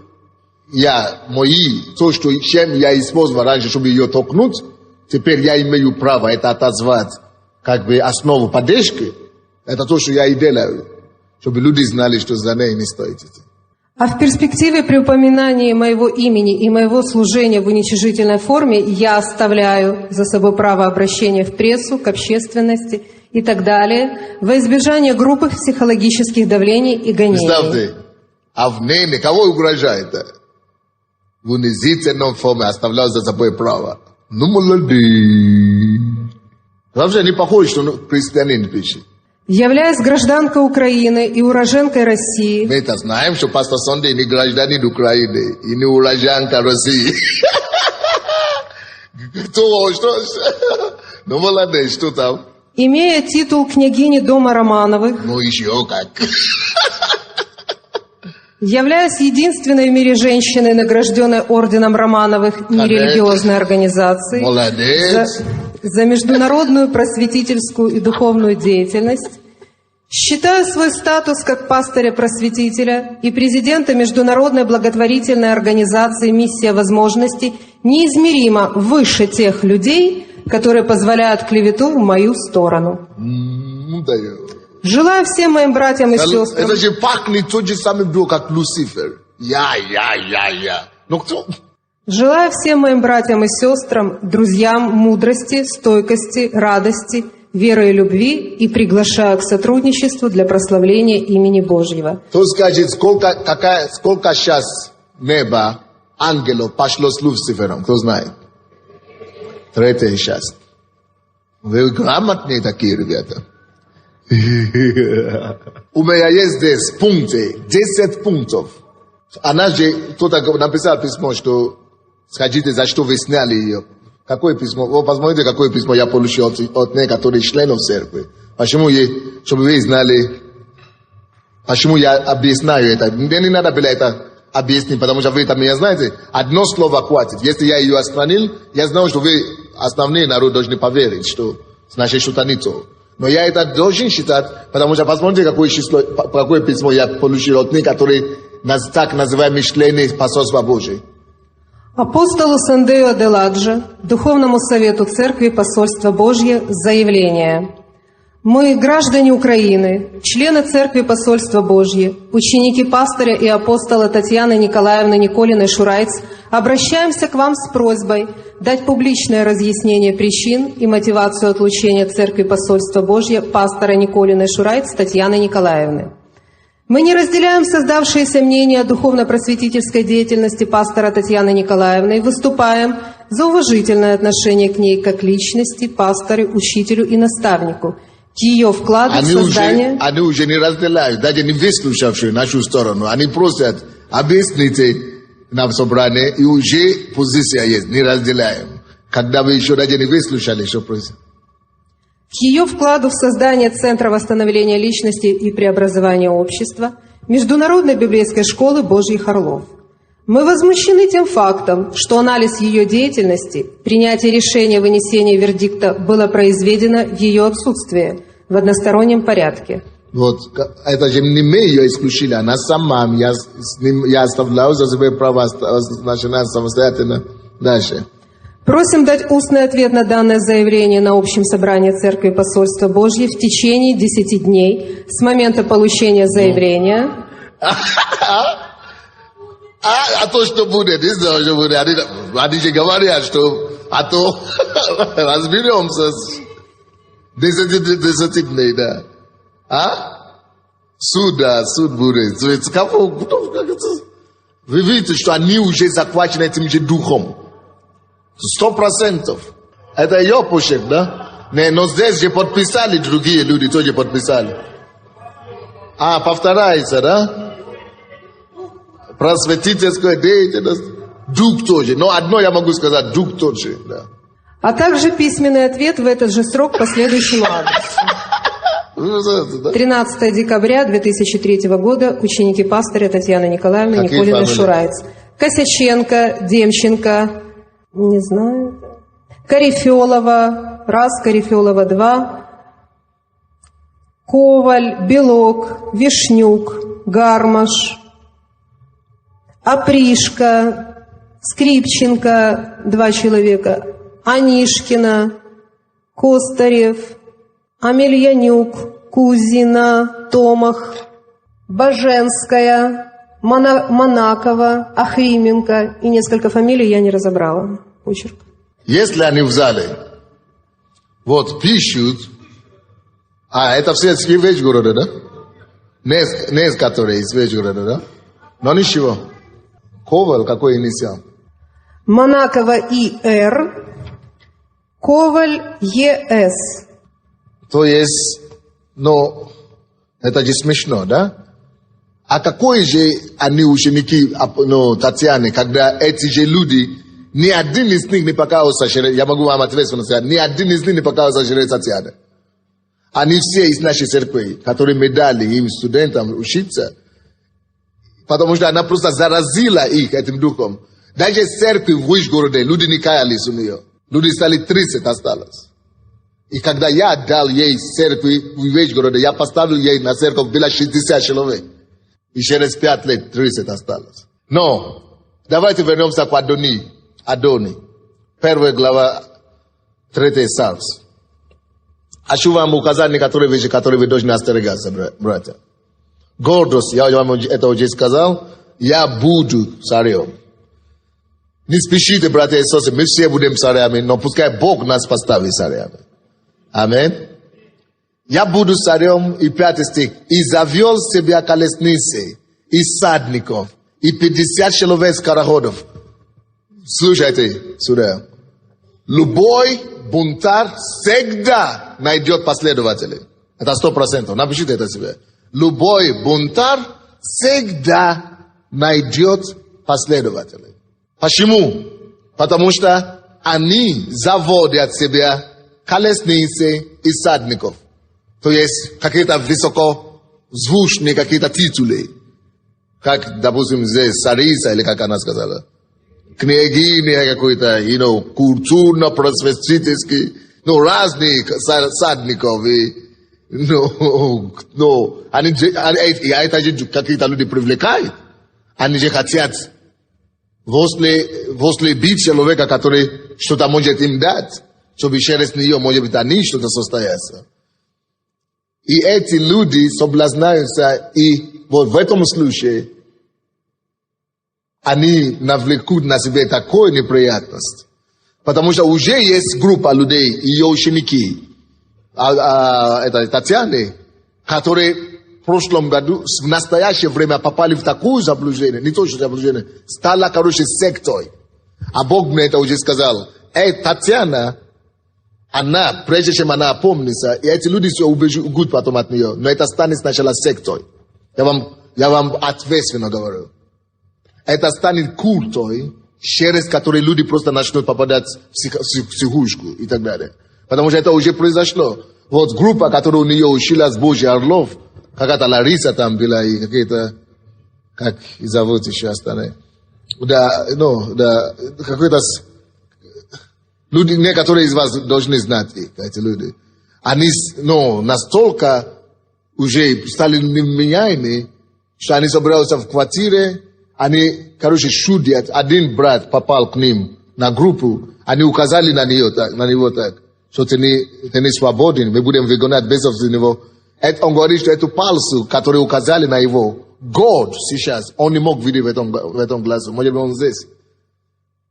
чем я использовал раньше, чтобы ее толкнуть, теперь я имею право это отозвать как бы основу поддержки. Это то, что я и делаю. Чтобы люди знали, что за ней не стоит идти. А в перспективе при упоминании моего имени и моего служения в уничижительной форме я оставляю за собой право обращения в прессу, к общественности и так далее, во избежание грубых психологических давлений и гонений. Представьте, а в ней никого угрожает. В унизительной форме оставляю за собой право. Ну, молодец. Вообще не похоже, что христианин пишет. Являясь гражданкой Украины и уроженкой России. Мы это знаем, что пастор Сандей не гражданин Украины и не уроженка России. Кто? Что? Ну, молодец, что там? Имея титул княгини дома Романовых. Ну, еще как. Являясь единственной в мире женщиной, награжденной орденом Романовых нерелигиозной организацией. Молодец. За международную просветительскую и духовную деятельность, считаю свой статус как пастыря-просветителя и президента Международной благотворительной организации «Миссия возможностей» неизмеримо выше тех людей, которые позволяют клевету в мою сторону. Желаю всем моим братьям и сестрам... Это же пахнет тот же самый дух, как Люцифер. Я. Ну кто... Желаю всем моим братьям и сестрам, друзьям мудрости, стойкости, радости, веры и любви и приглашаю к сотрудничеству для прославления имени Божьего. Кто скажет, сколько сейчас неба ангелов пошло с Люцифером? Кто знает? 3 сейчас. Вы грамотные такие, ребята. У меня есть здесь пункты, 10 пунктов. Она же, кто-то написал письмо, что скажите, за что вы сняли ее. Какое письмо? Вы посмотрите, какое письмо я получил от некоторых членов церкви. Почему чтобы вы знали, почему я объясняю это. Мне не надо было это объяснить, потому что вы это меня знаете. Одно слово хватит. Если я ее отстранил, я знаю, что вы, основные народ, должны поверить, что значит что-то не то. Но я это должен считать, потому что посмотрите, какое письмо я получил от некоторых так называемых членов Посольства Божьего. Апостолу Сандео де Ладжо, Духовному Совету Церкви Посольства Божье, заявление. Мы, граждане Украины, члены Церкви Посольства Божье, ученики пастыря и апостола Татьяны Николаевны Николиной Шурайц, обращаемся к вам с просьбой дать публичное разъяснение причин и мотивацию отлучения Церкви Посольства Божье пастора Николиной Шурайц Татьяны Николаевны. Мы не разделяем создавшееся мнение о духовно-просветительской деятельности пастора Татьяны Николаевны и выступаем за уважительное отношение к ней как личности, пастору, учителю и наставнику, к ее вкладу в создание... Они уже не разделяют, даже не выслушавшие нашу сторону. Они просят, объясните нам собрание, и уже позиция есть, не разделяем. Когда вы еще даже не выслушали, что просят. К ее вкладу в создание Центра восстановления личности и преобразования общества Международной библейской школы Божьих Орлов. Мы возмущены тем фактом, что анализ ее деятельности, принятие решения вынесения вердикта было произведено в ее отсутствие в одностороннем порядке. Вот, это же не мы ее исключили, она сама, я оставляю за себя право начинать самостоятельно дальше. Просим дать устный ответ на данное заявление на общем собрании Церкви Посольства Божье в течение 10 дней с момента получения заявления. А то, что будет, не знаю, что будет. Они же говорят, что то разберемся с 10 дней, да. Суд будет. Вы видите, что они уже захвачены этим же духом. 100%. Это ее почерк, да? Но здесь же подписали другие люди, тоже подписали. Повторяется, да? Просветительская деятельность. Дух тоже. Но одно я могу сказать, дух тоже, да. А также письменный ответ в этот же срок по следующему адресу. 13 декабря 2003 года ученики пастыря Татьяны Николаевны Николиной Шурайц. Косяченко, Демченко, не знаю, Корефелова, Корефелова 2, Коваль, Белок, Вишнюк, Гармаш, Опришка, Скрипченко, 2 человека, Анишкина, Костарев, Амельянюк, Кузина, Томах, Баженская, Монакова, Ахрименко и несколько фамилий я не разобрала. Почерк. Если они в зале, вот пишут, это все из Вещгорода, да? Не из которые из Вещгорода, да? Но ничего. Коваль, какой инициал? Монакова И.Р., Коваль Е.С. То есть, это же смешно, да? А какой же они ученики Татьяны, когда эти же люди, ни один из них не показывался, я могу вам ответственно сказать, ни один из них не показывался Татьяны. Они все из нашей церкви, которые мы дали им, студентам, учиться, потому что она просто заразила их этим духом. Даже в церкви в Вышгороде люди не каялись у нее. Люди стали 30 осталось. И когда я дал ей церкви в Вышгороде, я поставил ей на церковь, было 60 человек. И через 5 лет 30 осталось. Но, давайте вернемся к Адони. 1 глава, 3 Псалм. Хочу вам указать некоторые вещи, которые вы должны остерегаться, братья. Гордость, я вам это уже сказал, я буду царем. Не спешите, братья и сестры, мы все будем царями, но пускай Бог нас поставит царями. Аминь. Я буду царем, и 5 стих. И завел себя колесницы, и садников, и 50 человек скороходов. Слушайте сюда. Любой бунтарь всегда найдет последователей. Это 100%. Напишите это себе. Любой бунтарь всегда найдет последователей. Почему? Потому что они заводят себя колесницы и садников. То есть какие-то высокозвучные какие-то титулы. Как, допустим, здесь царица, или как она сказала. Княгиня какой-то, культурно-просветительский, разные садников. Это же какие-то люди привлекают. Они же хотят возле бить человека, который что-то может им дать, чтобы через нее, может быть, они что-то состоятся. И эти люди соблазняются, и вот в этом случае они навлекут на себя такую неприятность. Потому что уже есть группа людей, ее ученики, это Татьяны, которые в прошлом году, в настоящее время попали в такое заблуждение, не то, что заблуждение, стала, сектой. А Бог мне это уже сказал. Татьяна, она, прежде чем она опомнится, и эти люди все убегут потом от нее, но это станет сначала сектой. Я вам ответственно говорю. Это станет культой, через который люди просто начнут попадать в психушку и так далее. Потому что это уже произошло. Вот группа, которая у нее училась Божий Орлов, какая-то Лариса там была, и какие-то, как и зовут еще остальные. Какой-то... Люди, некоторые из вас должны знать их, эти люди. Они, настолько уже стали невменяемыми, что они собираются в квартире, они, шудят. Один брат попал к ним на группу, они указали на него так, что ты не свободен, мы будем выгонять без него. Он говорит, что эту пальцу, которую указали на его, God сейчас, он не мог видеть в этом глазу. Может быть, он здесь.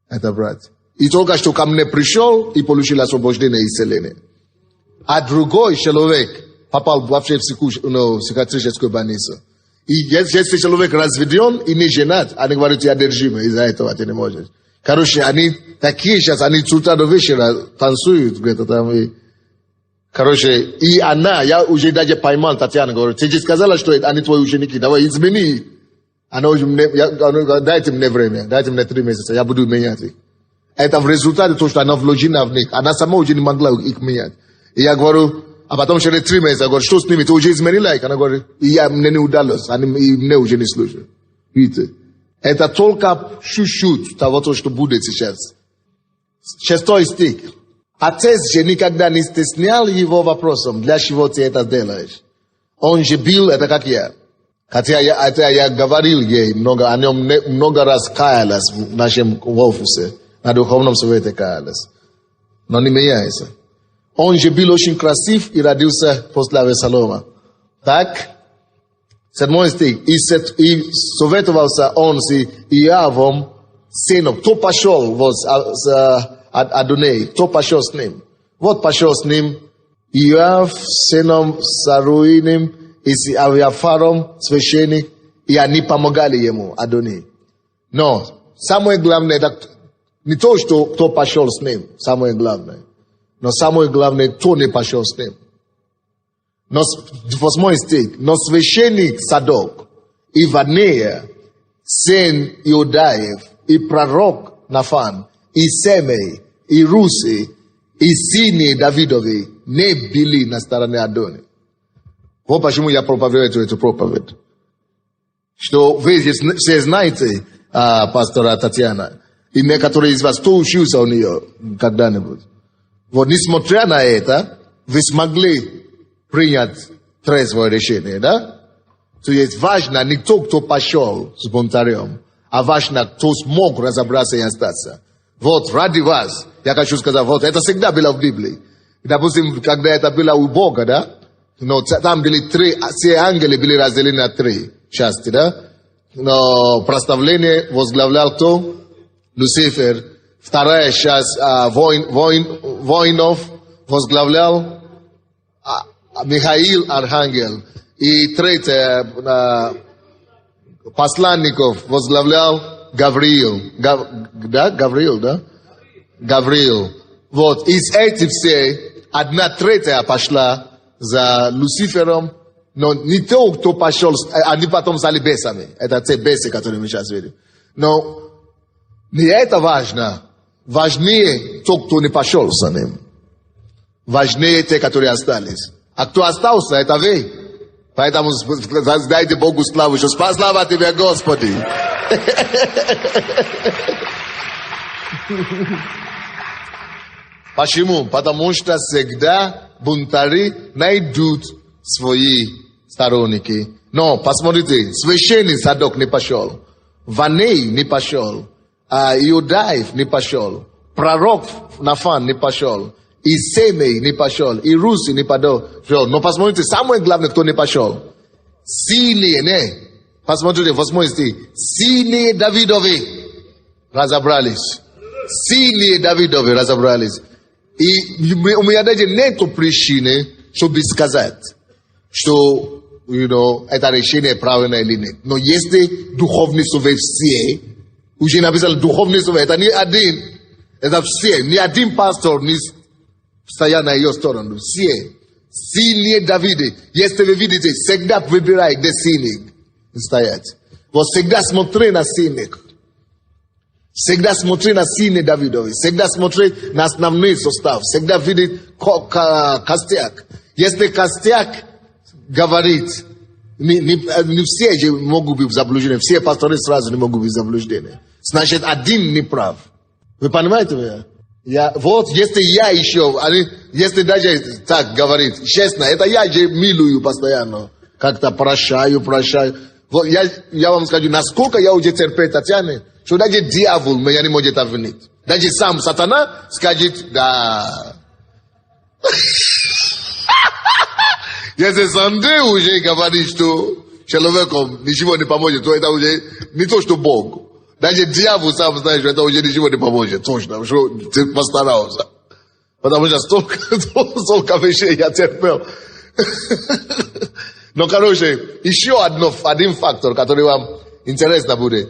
Это брат. И только что ко мне пришел и получил освобождение и исцеление. А другой человек попал вообще в психиатрическую больницу. И если человек разведен и не женат, они говорят, я одержимый, из-за этого ты не можешь. Они такие сейчас, они с утра до вечера танцуют где-то там. И она, я уже даже поймал Татьяну, говорю, ты же сказала, что они твои ученики, давай измени. Она уже дайте мне время, дайте мне 3 месяца, я буду менять их. Это в результате того, что она вложена в них. Она сама уже не могла их менять. И я говорю, а потом через 3 месяца, я говорю, что с ними, ты уже изменила их? Она говорит, и мне не удалось, и мне уже не слушают. Видите? Это только чуть-чуть того, что будет сейчас. 6 стих. Отец же никогда не стеснял его вопросом, для чего ты это делаешь. Он же бил, это как я. Хотя я говорил ей много, о нем много раз каялась в нашем офисе. На духовном совете каялась. Но не меняется. Он же был очень красив и родился после Авесолома. Так? 7 стих. И советовался он с Иавом, сыном. Кто пошел с Адоней? Кто пошел с ним? Вот пошел с ним Иав, сыном Саруиным, и с Авиафаром, священник, и они помогали ему, Адоней. Но самое главное, это не то, что кто пошел с ним, самое главное. Но самое главное, кто не пошел с ним. Но 8 стих. Но священник Садок, и Ванея, сын Иудаев, и пророк Нафан, и Семей, и Руси, и сыны Давидови не были на стороне Адони. Вот почему я проповедую эту проповедь. Что вы все знаете пастора Татьяна, и некоторые из вас, кто учился у нее когда-нибудь. Вот несмотря на это, вы смогли принять трезвое решение, да? То есть важно не то, кто пошел с бунтарем, а важно, кто смог разобраться и остаться. Вот ради вас, я хочу сказать, вот это всегда было в Библии. Допустим, когда это было у Бога, да? Но там были все ангелы были разделены на 3 части, да? Но прославление возглавлял кто? Люцифер. Вторая часть воинов возглавлял Михаил, архангел. И третья посланников возглавлял Гавриил. Гавриил, да? Гавриил. Вот, из этих все, 1/3 пошла за Люцифером, но не то, кто пошел, они потом стали бесами. Это те бесы, которые мы сейчас видим. Но не это важно. Важнее то, кто не пошел за ним. Важнее те, которые остались. А кто остался, это вы. Поэтому дайте Богу славу, что слава тебе, Господи. Почему? Потому что всегда бунтари найдут свои сторонники. Но, посмотрите, священник Садок не пошел. Ваней не пошел. Иудаев не пошел, пророк Нафан не пошел, и Семей не пошел, и Руси не пошел. Но посмотрите, самое главное, кто не пошел. Сильные, не? Посмотрите, 8 стих. Сильные Давидовы разобрались. Сильные Давидовы разобрались. И у меня даже нету причины, чтобы сказать, что это решение правильное или нет. Но если духовный совет все, уже написано духовный совет, это не один, это все, ни один пастор не стоял на ее сторону, все. Сильные Давиды, если вы видите, всегда выбирай, где сильный стоять. Вот всегда смотри на сильных. Всегда смотри на сильные Давидовы, всегда смотри на основной состав, всегда видит костяк. Если костяк говорит, не все же могут быть заблуждены, все пасторы сразу не могут быть заблуждены. Значит, один не прав. Вы понимаете меня? Вот если я еще, если даже так говорит, честно, это я же милую постоянно, как-то прощаю. Вот я вам скажу, насколько я уже терпеть Татьяны, что даже дьявол меня не может обвинить. Даже сам сатана скажет, да. Если Сандей уже говорит, что человеком ничего не поможет, то это уже не то, что Бог. Даже дьявол сам знает, что это уже ничего не поможет. Точно, что ты постарался. Потому что столько вещей я терпел. Но, короче, еще один фактор, который вам интересно будет.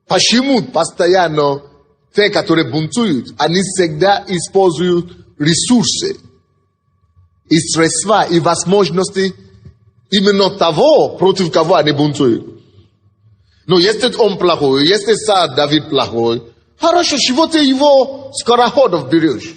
Почему постоянно те, которые бунтуют, они всегда используют ресурсы и средства, и возможности именно того, против кого они бунтуют. Но если он плохой, если царь Давид плохой, хорошо, чего ты его скороходов берешь?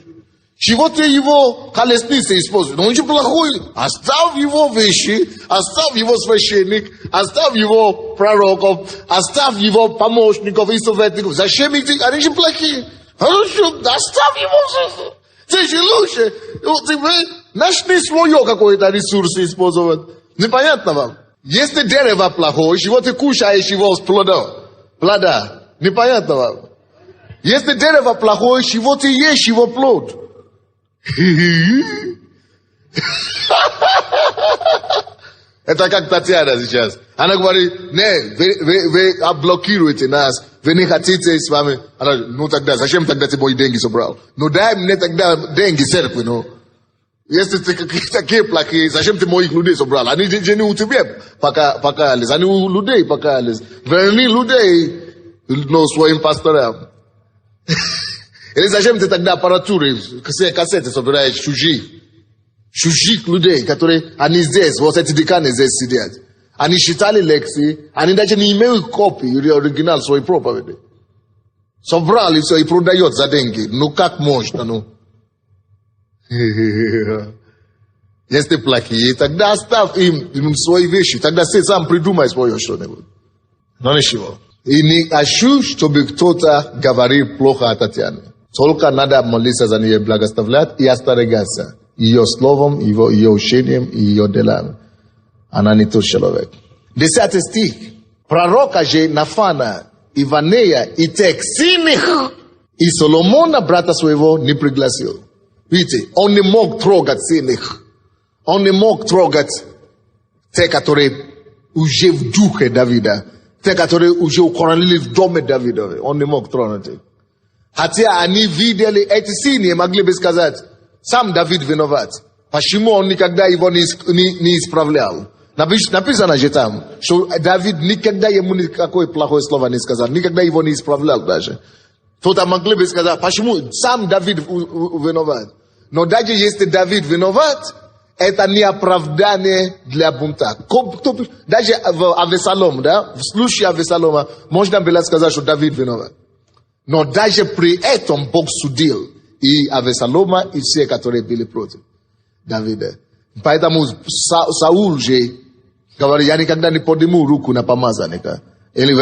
Чего ты его колесницы используешь? Но он же плохой. Оставь его вещи, оставь его священник, оставь его пророков, оставь его помощников и советников. Зачем идти? Они же плохие. Хорошо, оставь его. Ты же лучше. Ты начни свое какое-то ресурс использовать. Непонятно вам? Если дерево плохое, чего ты кушаешь его с плода? Непонятно вам? Если дерево плохое, чего ты ешь его плод? Это как Татьяна сейчас. Она говорит, вы блокируете нас, вы не хотите с вами. Она, ну тогда, зачем тогда ты мои деньги собрал? Ну дай мне тогда деньги церкви, ну. Если ты такие плохие, зачем ты моих людей собрал? Они же не у тебя покаялись, они у людей покаялись. Верни людей, но своим пасторам. Или зачем ты тогда аппаратуры, кассеты собираешь чужих людей, которые, они здесь, вот эти деканы здесь сидят. Они читали лекции, они даже не имеют копии или оригинал своей проповеди. Собрал и все, и продает за деньги. Ну как можно, ну? Если плохие, тогда оставь им свои вещи, тогда ты сам придумай свое что-нибудь. Но ничего. И не ощущ, чтобы кто-то говорил плохо о Татьяне. Только надо молиться за нее, благословлять и остерегаться ее словом, ее учением и ее делами. Она не тот человек. 10 стих. Пророка же Нафана, Иванея и тех сильных, и Соломона, брата своего, не пригласил. Видите, он не мог трогать сильных. Он не мог трогать те, которые уже в духе Давида. Те, которые уже укоренились в доме Давидове. Он не мог тронуть их. Хотя они видели, эти сильные могли бы сказать, сам Давид виноват. Почему он никогда его не исправлял? Написано же там, что Давид никогда ему никакое плохое слово не сказал. Никогда его не исправлял даже. Кто-то могли бы сказать, почему сам Давид виноват. Но даже если Давид виноват, это не оправдание для бунта. Даже в Авесалом, да, в случае Авесалома, можно было сказать, что Давид виноват. Но даже при этом Бог судил и Авесалома, и все, которые были против Давида. Поэтому Саул же говорит, я никогда не подниму руку на помазанника. Или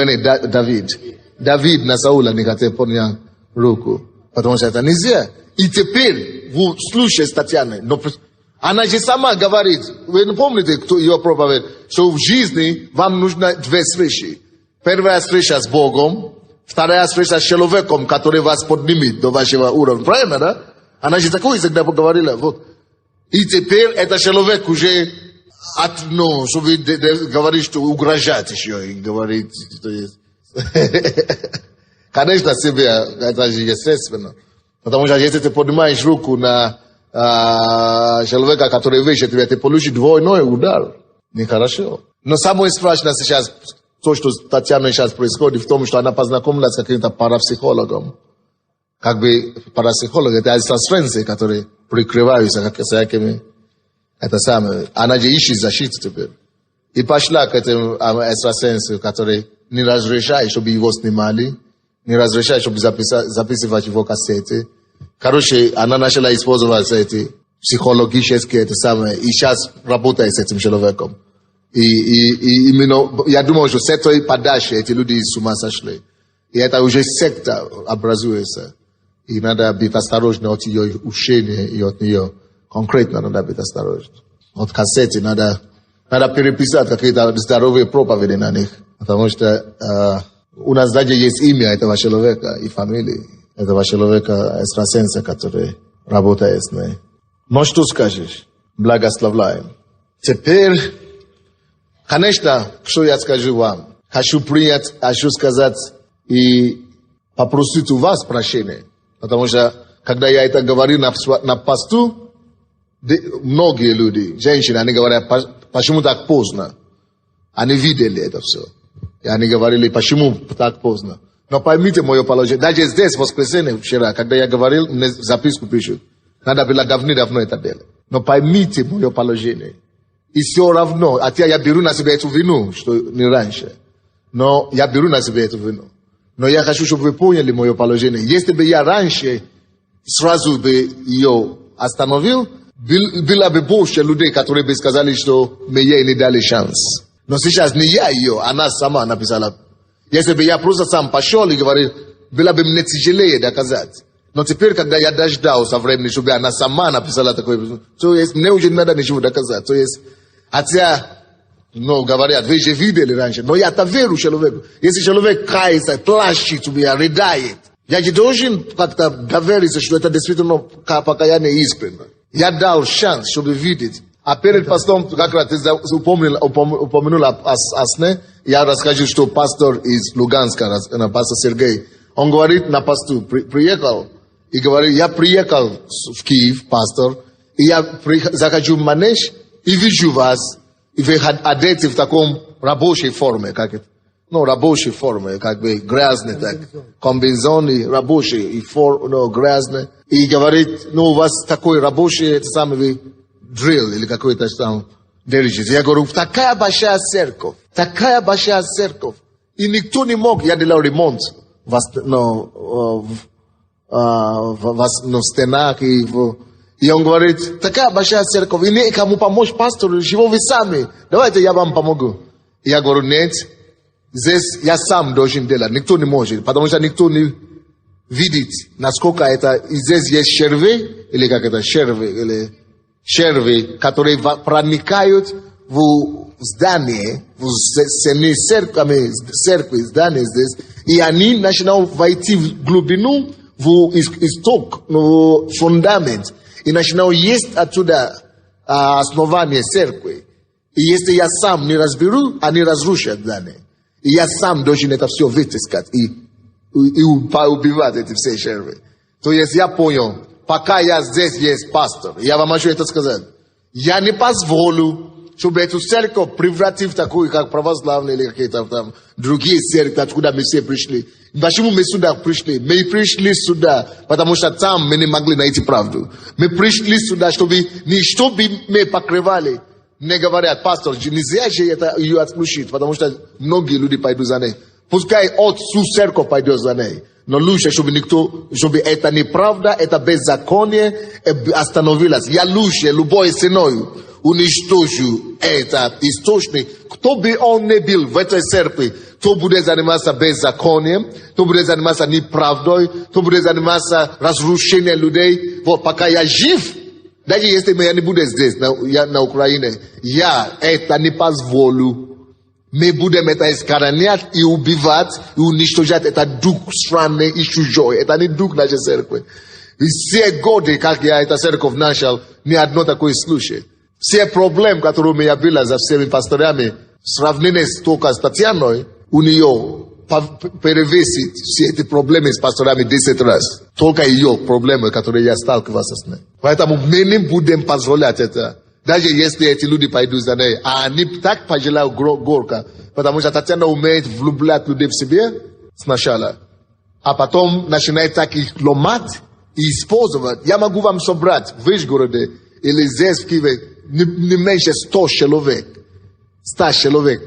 Давид. Давид на Саула не хотел поднять руку. Потому что это нельзя. И теперь, в случае с Татьяной, она же сама говорит, вы не помните, кто ее проповедь, что в жизни вам нужно две встречи. Первая встреча с Богом, Вторая встреча с человеком, который вас поднимет до вашего уровня. Правильно, да? Она же такое всегда говорила. Вот. И теперь этот человек уже чтобы говорить, что угрожать еще. И говорить, что есть. Конечно, себе, это же естественно. Потому что если ты поднимаешь руку на человека, который выше тебя, ты получишь двойной удар. Нехорошо. Но самое страшное сейчас, то, что с Татьяной сейчас происходит, в том, что она познакомилась с каким-то парапсихологом. Как бы парапсихолог, это экстрасенсы, которые прикрываются как всякими. Это самое. Она же ищет защиту теперь. И пошла к этому экстрасенсу, который не разрешает, чтобы его снимали, не разрешает, чтобы записывать его кассеты. Короче, она начала использовать эти психологические, это самое, и сейчас работает с этим человеком. И именно, я думаю, что с этой подачи эти люди с ума сошли. И это уже секта образуется. И надо быть осторожным от ее учения и от нее. Конкретно надо быть осторожным. От кассеты надо переписать какие-то здоровые проповеди на них. Потому что у нас даже есть имя этого человека и фамилия этого человека, экстрасенса, который работает с ней. Ну что скажешь? Благословляем. Теперь, конечно, что я скажу вам? Хочу сказать и попросить у вас прощения. Потому что, когда я это говорю на посту, многие люди, женщины, они говорят, почему так поздно? Они видели это все. И они говорили, почему так поздно? Но поймите мое положение. Даже здесь, в воскресенье вчера, когда я говорил, мне записку пишут. Надо было давно это делать. Но поймите мое положение. И все равно, хотя я беру на себя эту вину, что не раньше. Но я беру на себя эту вину. Но я хочу, чтобы вы поняли мое положение. Если бы я раньше сразу бы ее остановил, было бы больше людей, которые бы сказали, что мне ей не дали шанс. Но сейчас не я ее, она сама написала. Если бы я просто сам пошел и говорил, было бы мне тяжелее доказать. Но теперь, когда я дождался времени, чтобы она сама написала такое, то есть мне уже не надо ничего доказать. То есть, хотя, говорят, вы же видели раньше, но я-то верю человеку. Если человек кается, плачет у меня, рыдает, я же должен как-то довериться, что это действительно покаяние искренне. Я дал шанс, чтобы видеть. А перед постом, как раз ты упомянул о сне, я расскажу, что пастор из Луганска, пастор Сергей, он говорит на посту, приехал, и говорит, я приехал в Киев, пастор, и я захожу в манеж, и вижу вас, и вы одеты в таком рабочей форме, как это, рабочей форме, как бы грязный, так, комбинезоны рабочие, и грязные, и говорит, у вас такой рабочий, это самый вы, drill или какой-то там держите. Я говорю, такая большая церковь, и никто не мог, я делал ремонт в стенах, и он говорит, такая большая церковь, и некому помочь пастору, чего вы сами, давайте я вам помогу. И я говорю, нет, здесь я сам должен делать, никто не может, потому что никто не видит, насколько это, и здесь есть черви, или как это, черви, которые проникают в здание, в стены церкви, здание здесь, и они начинают войти в глубину, в исток, в фундамент, и начинают есть оттуда основание церкви. И если я сам не разберу, они разрушат здание. И я сам должен это все вытаскать и убивать эти все черви. То есть я понял, пока я здесь есть пастор, я вам хочу это сказать, я не позволю, чтобы эту церковь превратить в такую, как православные или какие-то там другие церкви, откуда мы все пришли. Почему мы сюда пришли? Мы пришли сюда, потому что там мы не могли найти правду. Мы пришли сюда, чтобы мы покрывали. Мне говорят, пастор, нельзя же это ее отключить, потому что многие люди пойдут за ней. Пускай от всю церковь пойдет за ней. Но лучше, чтобы это неправда, это беззаконие остановилось. Я лучше любой ценой уничтожу этот источник. Кто бы он ни был в этой церкви, кто будет заниматься беззаконием, кто будет заниматься неправдой, кто будет заниматься разрушением людей. Вот пока я жив, даже если я не буду здесь, на Украине, я это не позволю. Мы будем это искоренять и убивать, и уничтожать этот дух странный и чужой. Это не дух нашей церкви. И все годы, как я эта церковь начал, ни одно такое случай. Все проблемы, которые у меня были за всеми пасторами, в сравнении только с Татьяной, у нее перевесит все эти проблемы с пасторами 10 раз. Только ее проблемы, которые я сталкивался с ней. Поэтому мы не будем позволять это. Даже если эти люди пойдут за ней, а они так пожелают горько, потому что Татьяна умеет влюблять людей в себе сначала, а потом начинает так их ломать и использовать. Я могу вам собрать в Вышгороде или здесь в Киеве не меньше 100 человек,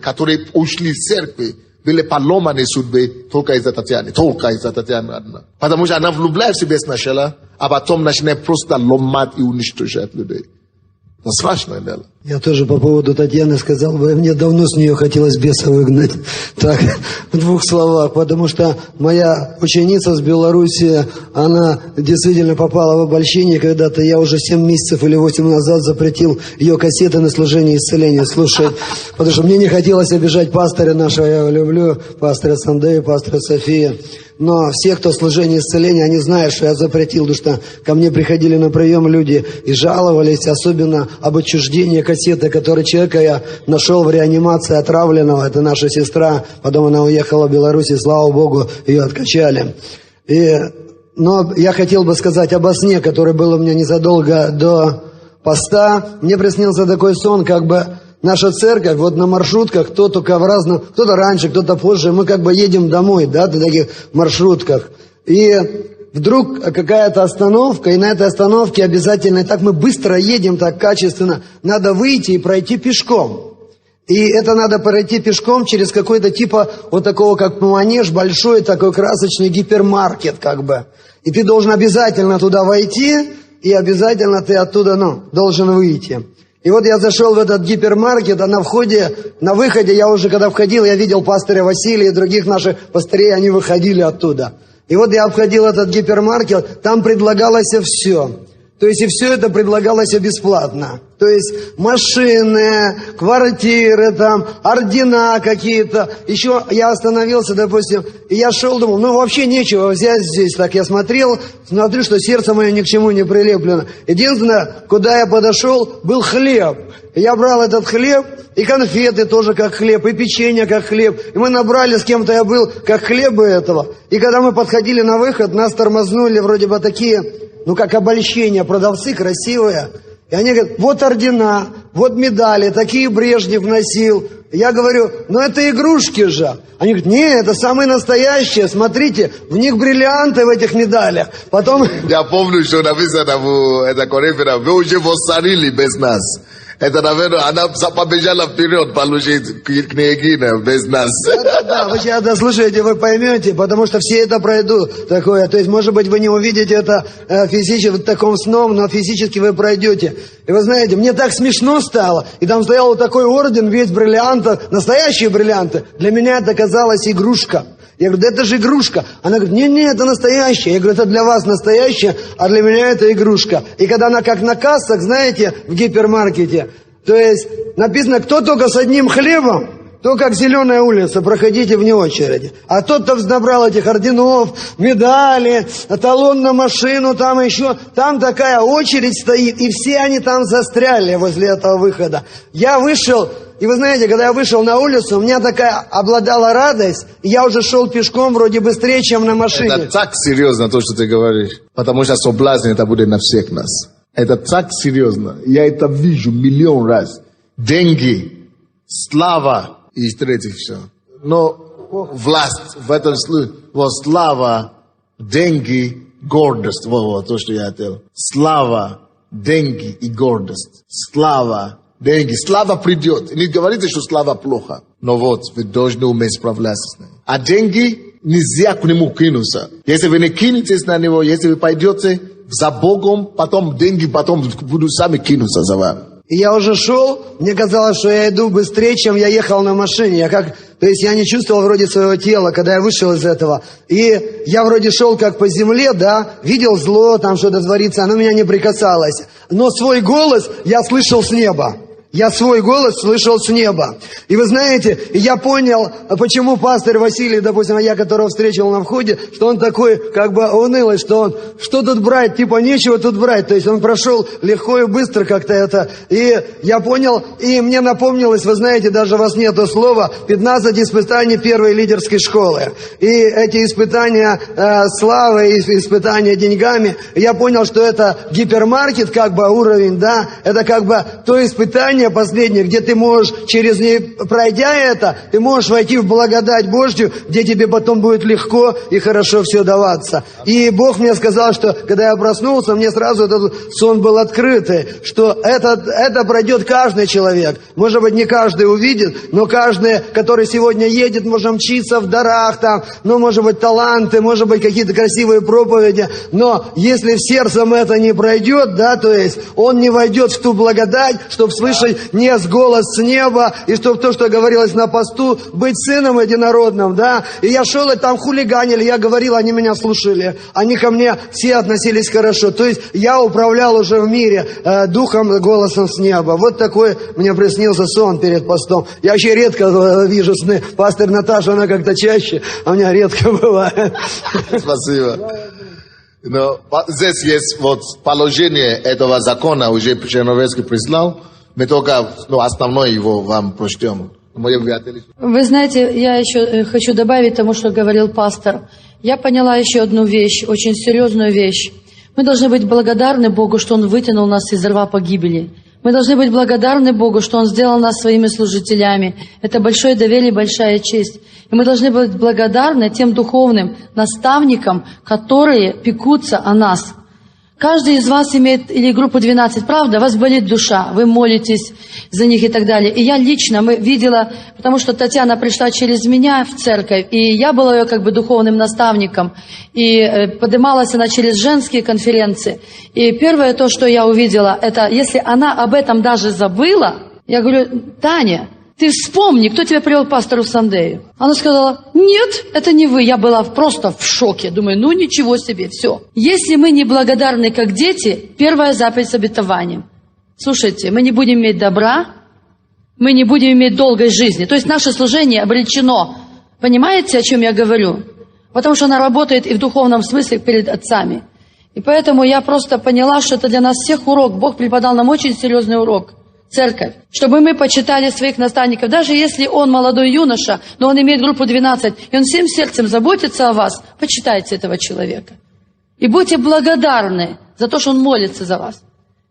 которые ушли в церкви, были поломаны судьбы только из-за Татьяны. Одна. Потому что она влюбляет в себя сначала, а потом начинает просто ломать и уничтожать людей. Ну, страшное дело. Я тоже по поводу Татьяны сказал бы, мне давно с нее хотелось беса выгнать. Так, в 2 словах, потому что моя ученица с Беларуси, она действительно попала в обольщение когда-то. Я уже 7 месяцев или 8 назад запретил ее кассеты на служение исцеления слушать, потому что мне не хотелось обижать пастыря нашего, я его люблю, пастыря Сандея, пастыря София. Но все, кто в служении исцеления, они знают, что я запретил, потому что ко мне приходили на прием люди и жаловались, особенно об отчуждении кассеты, которую человека я нашел в реанимации отравленного. Это наша сестра, потом она уехала в Беларусь, и, слава Богу, ее откачали. Но я хотел бы сказать об сне, который был у меня незадолго до поста. Мне приснился такой сон, как бы наша церковь, вот на маршрутках, кто только в разном, кто-то раньше, кто-то позже, мы как бы едем домой, да, на таких маршрутках. И вдруг какая-то остановка, и на этой остановке обязательно, и так мы быстро едем, так качественно, надо выйти и пройти пешком. И это надо пройти пешком через какой-то типа вот такого, как манеж, большой такой красочный гипермаркет, как бы. И ты должен обязательно туда войти, и обязательно ты оттуда, должен выйти. И вот я зашел в этот гипермаркет, а на выходе, я уже когда входил, я видел пастыря Василия и других наших пастырей, они выходили оттуда. И вот я обходил этот гипермаркет, там предлагалось все. То есть и все это предлагалось бесплатно. То есть машины, квартиры, там, ордена какие-то. Еще я остановился, допустим, и я шел, думал, вообще нечего взять здесь. Так я смотрю, что сердце мое ни к чему не прилеплено. Единственное, куда я подошел, был хлеб. Я брал этот хлеб, и конфеты тоже как хлеб, и печенье как хлеб. И мы набрали, с кем-то я был, как хлеба этого. И когда мы подходили на выход, нас тормознули вроде бы такие, как обольщение, продавцы красивые. И они говорят, вот ордена, вот медали, такие Брежнев носил. Я говорю, это игрушки же. Они говорят, нет, это самые настоящие, смотрите, в них бриллианты в этих медалях. Потом... Я помню, что написано в этой конференции, вы уже воссорили без нас. Это, наверное, она побежала вперед получить княгиня без нас. Да, вы сейчас дослушаете, вы поймете, потому что все это пройдут такое. То есть, может быть, вы не увидите это физически в таком сном, но физически вы пройдете. И вы знаете, мне так смешно стало. И там стоял вот такой орден, весь бриллиантов, настоящие бриллианты. Для меня это казалась игрушка. Я говорю, да это же игрушка. Она говорит, не, это настоящая. Я говорю, это для вас настоящая, а для меня это игрушка. И когда она как на кассах, знаете, в гипермаркете, то есть написано, кто только с одним хлебом, то как зеленая улица, проходите вне очереди. А тот, кто набрал этих орденов, медали, талон на машину, там еще, там такая очередь стоит, и все они там застряли возле этого выхода. Я вышел, и вы знаете, когда я вышел на улицу, у меня такая обладала радость, и я уже шел пешком вроде быстрее, чем на машине. Это так серьезно, то, что ты говоришь, потому что соблазн это будет на всех нас. Это так серьезно. Я это вижу миллион раз. Деньги, слава и третье все. Но власть в этом случае, слава, деньги, гордость. Вот то, что я хотел. Слава, деньги и гордость. Слава, деньги. Слава придет. Не говорите, что слава плохо. Но вы должны уметь справляться с ней. А деньги нельзя к нему кинуться. Если вы не кинетесь на него, если вы пойдете за Богом, потом деньги будут сами кинуться за вами. И я уже шел, мне казалось, что я иду быстрее, чем я ехал на машине. То есть я не чувствовал вроде своего тела, когда я вышел из этого. И я вроде шел как по земле, да, видел зло, там что-то творится, оно меня не прикасалось. Но свой голос я слышал с неба. Я свой голос слышал с неба. И вы знаете, я понял, почему пастор Василий, допустим, я которого встретил на входе, что он такой, как бы унылый, что он, что тут брать, типа нечего тут брать. То есть он прошел легко и быстро как-то это. И я понял, и мне напомнилось, вы знаете, даже у вас нету слова, 15 испытаний первой лидерской школы. И эти испытания славой, испытания деньгами, я понял, что это гипермаркет, как бы уровень, да, это как бы то испытание последнее, где ты можешь через не пройдя это, ты можешь войти в благодать Божью, где тебе потом будет легко и хорошо все даваться. И Бог мне сказал, что когда я проснулся, мне сразу этот сон был открытый, что это пройдет каждый человек. Может быть, не каждый увидит, но каждый, который сегодня едет, может мчиться в дарах, там, ну, может быть, таланты, может быть, какие-то красивые проповеди, но если в сердцем это не пройдет, да, то есть он не войдет в ту благодать, чтобы слышать не с голос с неба, и чтобы то, что говорилось на посту, быть сыном единородным, да. И я шел, и там хулиганили, я говорил, они меня слушали, они ко мне все относились хорошо. То есть я управлял уже в мире духом, голосом с неба. Вот такой мне приснился сон перед постом. Я вообще редко вижу сны. Пастор Наташа, она как-то чаще, а у меня редко бывает. Спасибо. Но здесь есть вот положение этого закона, уже Черновецкий прислал. Мы только основное его вам прочтем. Вы знаете, я еще хочу добавить тому, что говорил пастор. Я поняла еще одну вещь, очень серьезную вещь. Мы должны быть благодарны Богу, что Он вытянул нас из рва погибели. Мы должны быть благодарны Богу, что Он сделал нас своими служителями. Это большое доверие, большая честь. И мы должны быть благодарны тем духовным наставникам, которые пекутся о нас. Каждый из вас имеет, или группу 12, правда, вас болит душа, вы молитесь за них и так далее. И я лично видела, потому что Татьяна пришла через меня в церковь, и я была ее как бы духовным наставником, и поднималась она через женские конференции. И первое то, что я увидела, это если она об этом даже забыла, я говорю: Таня, ты вспомни, кто тебя привел к пастору Сандею. Она сказала: нет, это не вы. Я была просто в шоке. Думаю, ну ничего себе, все. Если мы не благодарны как дети, первая заповедь с обетованием. Слушайте, мы не будем иметь добра, мы не будем иметь долгой жизни. То есть наше служение обречено. Понимаете, о чем я говорю? Потому что она работает и в духовном смысле перед отцами. И поэтому я просто поняла, что это для нас всех урок. Бог преподал нам очень серьезный урок. Церковь, чтобы мы почитали своих наставников, даже если он молодой юноша, но он имеет группу 12, и он всем сердцем заботится о вас, почитайте этого человека. И будьте благодарны за то, что он молится за вас.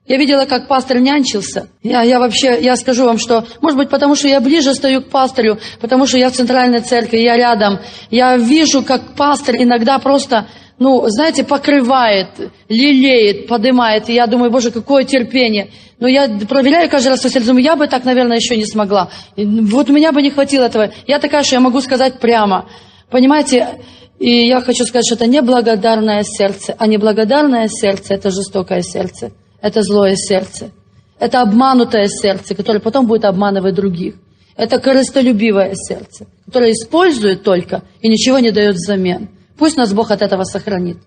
Я видела, как пастор нянчился. Я скажу вам, что, может быть, потому что я ближе стою к пастору, потому что я в центральной церкви, я рядом. Я вижу, как пастор иногда просто, знаете, покрывает, лелеет, поднимает. И я думаю, Боже, какое терпение. Но я проверяю каждый раз свое сердце, думаю, я бы так, наверное, еще не смогла. Вот у меня бы не хватило этого. Я такая, что я могу сказать прямо. Понимаете? И я хочу сказать, что это неблагодарное сердце. А неблагодарное сердце – это жестокое сердце. Это злое сердце. Это обманутое сердце, которое потом будет обманывать других. Это корыстолюбивое сердце, которое использует только и ничего не дает взамен. Пусть нас Бог от этого сохранит.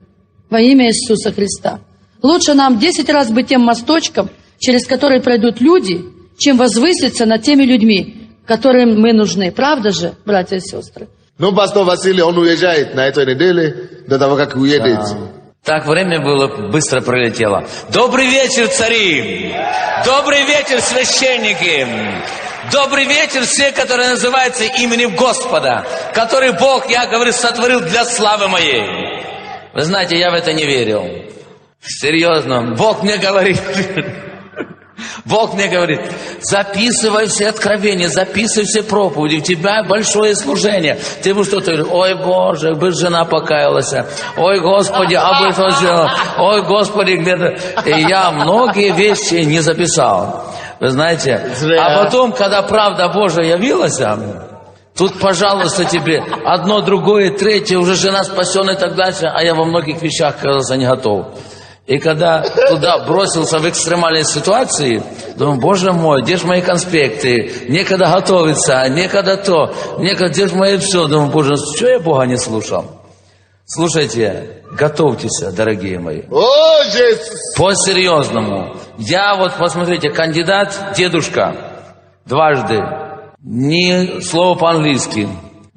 Во имя Иисуса Христа. Лучше нам 10 раз быть тем мосточком, через который пройдут люди, чем возвыситься над теми людьми, которым мы нужны. Правда же, братья и сестры? Пастор Василий, он уезжает на этой неделе, до того, как уедет. Так время было, быстро пролетело. Добрый вечер, цари! Добрый вечер, священники! Добрый вечер все, которые называются именем Господа, который Бог, я говорю, сотворил для славы моей. Вы знаете, я в это не верил. Серьезно, Бог мне говорит... Бог мне говорит: записывай все откровения, записывай все проповеди, у тебя большое служение. Ты бы что-то говоришь: ой, Боже, бы жена покаялась, ой, Господи, а бы что сделал, ой, Господи, где-то. И я многие вещи не записал. Вы знаете, а потом, когда правда Божия явилась, тут, пожалуйста, тебе одно, другое, третье, уже жена спасена и так дальше, а я во многих вещах, казался, не готов. И когда туда бросился в экстремальной ситуации, думаю: Боже мой, где же мои конспекты? Некогда готовиться, некогда то, где же мои все? Думаю: Боже, что я Бога не слушал? Слушайте, готовьтесь, дорогие мои. По-серьезному. Я вот, посмотрите, кандидат, дедушка. дважды, ни слова по-английски.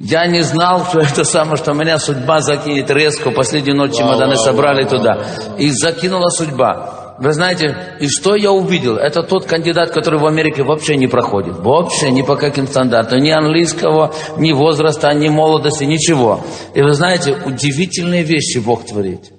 Я не знал, что это самое, что меня судьба закинет резко. Последнюю ночь чемоданы собрали туда. И закинула судьба. Вы знаете, и что я увидел? Это тот кандидат, который в Америке вообще не проходит. Вообще ни по каким стандартам. Ни английского, ни возраста, ни молодости, ничего. И вы знаете, удивительные вещи Бог творит.